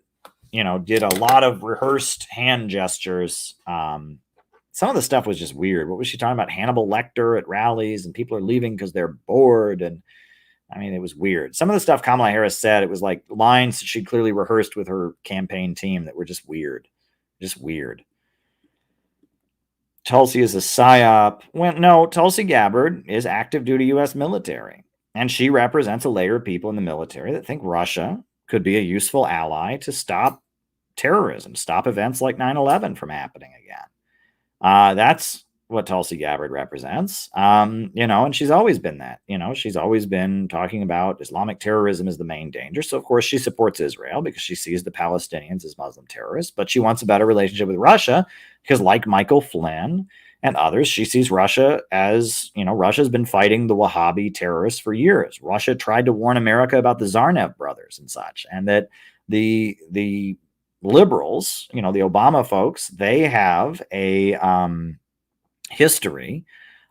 did a lot of rehearsed hand gestures. Some of the stuff was just weird. What was she talking about? Hannibal Lecter at rallies and people are leaving because they're bored. And I mean, it was weird. Some of the stuff Kamala Harris said, it was like lines that she'd clearly rehearsed with her campaign team that were just weird. Just weird. Tulsi is a psyop. Well, no, Tulsi Gabbard is active duty U.S. military. And she represents a layer of people in the military that think Russia could be a useful ally to stop terrorism, stop events like 9/11 from happening again. That's what Tulsi Gabbard represents. And she's always been that. She's always been talking about Islamic terrorism as the main danger. So, of course, she supports Israel because she sees the Palestinians as Muslim terrorists. But she wants a better relationship with Russia because, like Michael Flynn and others, she sees Russia as, Russia's been fighting the Wahhabi terrorists for years. Russia tried to warn America about the Zarnev brothers and such, and that the liberals, the Obama folks, they have a history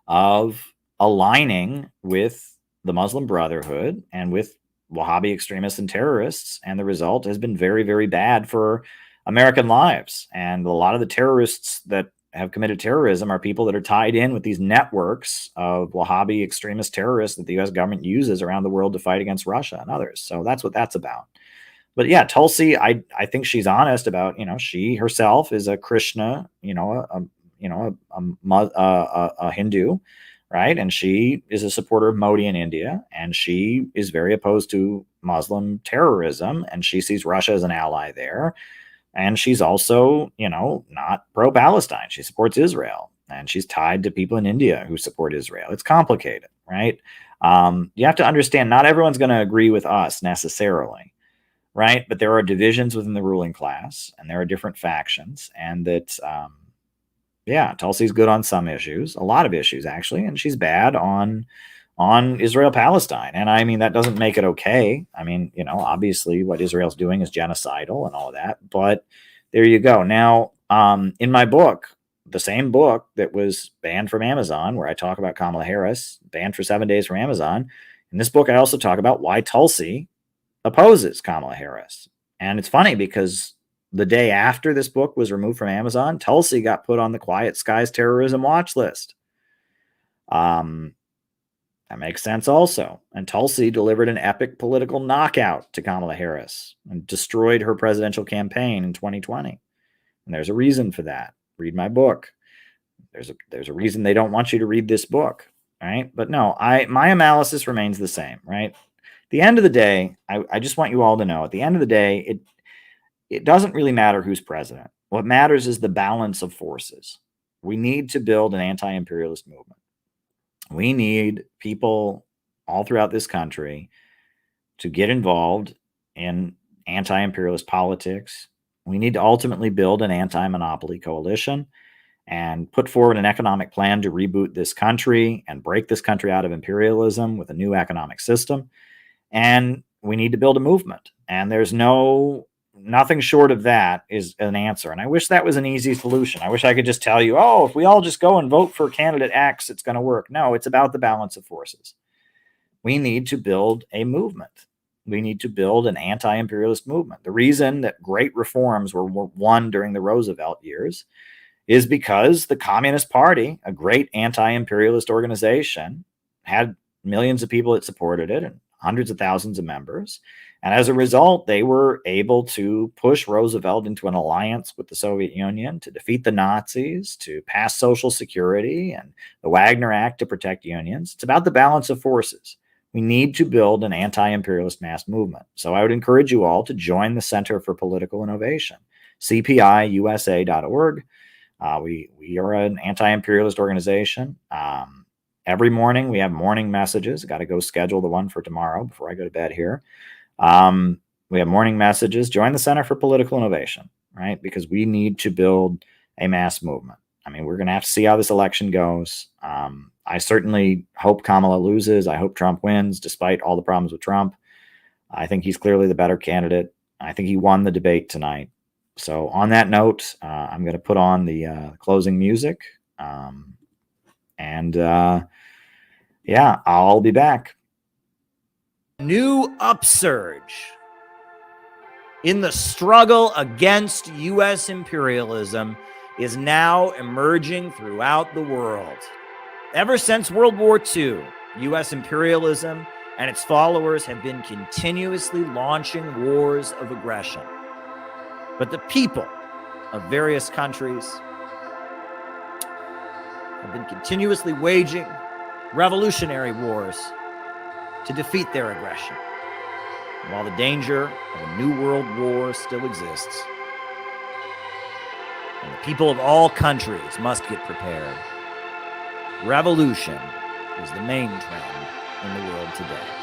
of aligning with the Muslim Brotherhood and with Wahhabi extremists and terrorists. And the result has been very, very bad for American lives. And a lot of the terrorists that have committed terrorism are people that are tied in with these networks of Wahhabi extremist terrorists that the U.S. government uses around the world to fight against Russia and others. So that's what that's about. But yeah, Tulsi, I think she's honest about, she herself is a Krishna, a Hindu, right? And she is a supporter of Modi in India, and she is very opposed to Muslim terrorism, and she sees Russia as an ally there. And she's also, not pro-Palestine. She supports Israel, and she's tied to people in India who support Israel. It's complicated, right? You have to understand, not everyone's going to agree with us necessarily. Right. But there are divisions within the ruling class, and there are different factions, and that, Tulsi's good on some issues, a lot of issues actually, and she's bad on Israel-Palestine. And I mean, that doesn't make it okay. I mean, obviously what Israel's doing is genocidal and all of that, but there you go. Now, in my book, the same book that was banned from Amazon, where I talk about Kamala Harris, banned for 7 days from Amazon, in this book, I also talk about why Tulsi opposes Kamala Harris. And it's funny because the day after this book was removed from Amazon, Tulsi got put on the Quiet Skies terrorism watch list. That makes sense also. And Tulsi delivered an epic political knockout to Kamala Harris and destroyed her presidential campaign in 2020. And there's a reason for that. Read my book. There's a reason they don't want you to read this book, right? But no, my analysis remains the same, right? The end of the day, I just want you all to know, at the end of the day, it doesn't really matter who's president. What matters is the balance of forces. We need to build an anti-imperialist movement. We need people all throughout this country to get involved in anti-imperialist politics. We need to ultimately build an anti-monopoly coalition and put forward an economic plan to reboot this country and break this country out of imperialism with a new economic system. And we need to build a movement. And there's nothing short of that is an answer. And I wish that was an easy solution. I wish I could just tell you, if we all just go and vote for candidate X, it's going to work. No, it's about the balance of forces. We need to build a movement. We need to build an anti-imperialist movement. The reason that great reforms were won during the Roosevelt years is because the Communist Party, a great anti-imperialist organization, had millions of people that supported it and hundreds of thousands of members. And as a result, they were able to push Roosevelt into an alliance with the Soviet Union to defeat the Nazis, to pass Social Security and the Wagner Act to protect unions. It's about the balance of forces. We need to build an anti-imperialist mass movement. So I would encourage you all to join the Center for Political Innovation, cpiusa.org. We are an anti-imperialist organization. Every morning we have morning messages. Got to go schedule the one for tomorrow before I go to bed here. We have morning messages. Join the Center for Political Innovation, right? Because we need to build a mass movement. I mean, we're going to have to see how this election goes. I certainly hope Kamala loses. I hope Trump wins, despite all the problems with Trump. I think he's clearly the better candidate. I think he won the debate tonight. So on that note, I'm going to put on the closing music. Yeah, I'll be back. New upsurge in the struggle against U.S. imperialism is now emerging throughout the world. Ever since World War II, U.S. imperialism and its followers have been continuously launching wars of aggression. But the people of various countries have been continuously waging revolutionary wars to defeat their aggression. While the danger of a new world war still exists, and the people of all countries must get prepared, revolution is the main trend in the world today.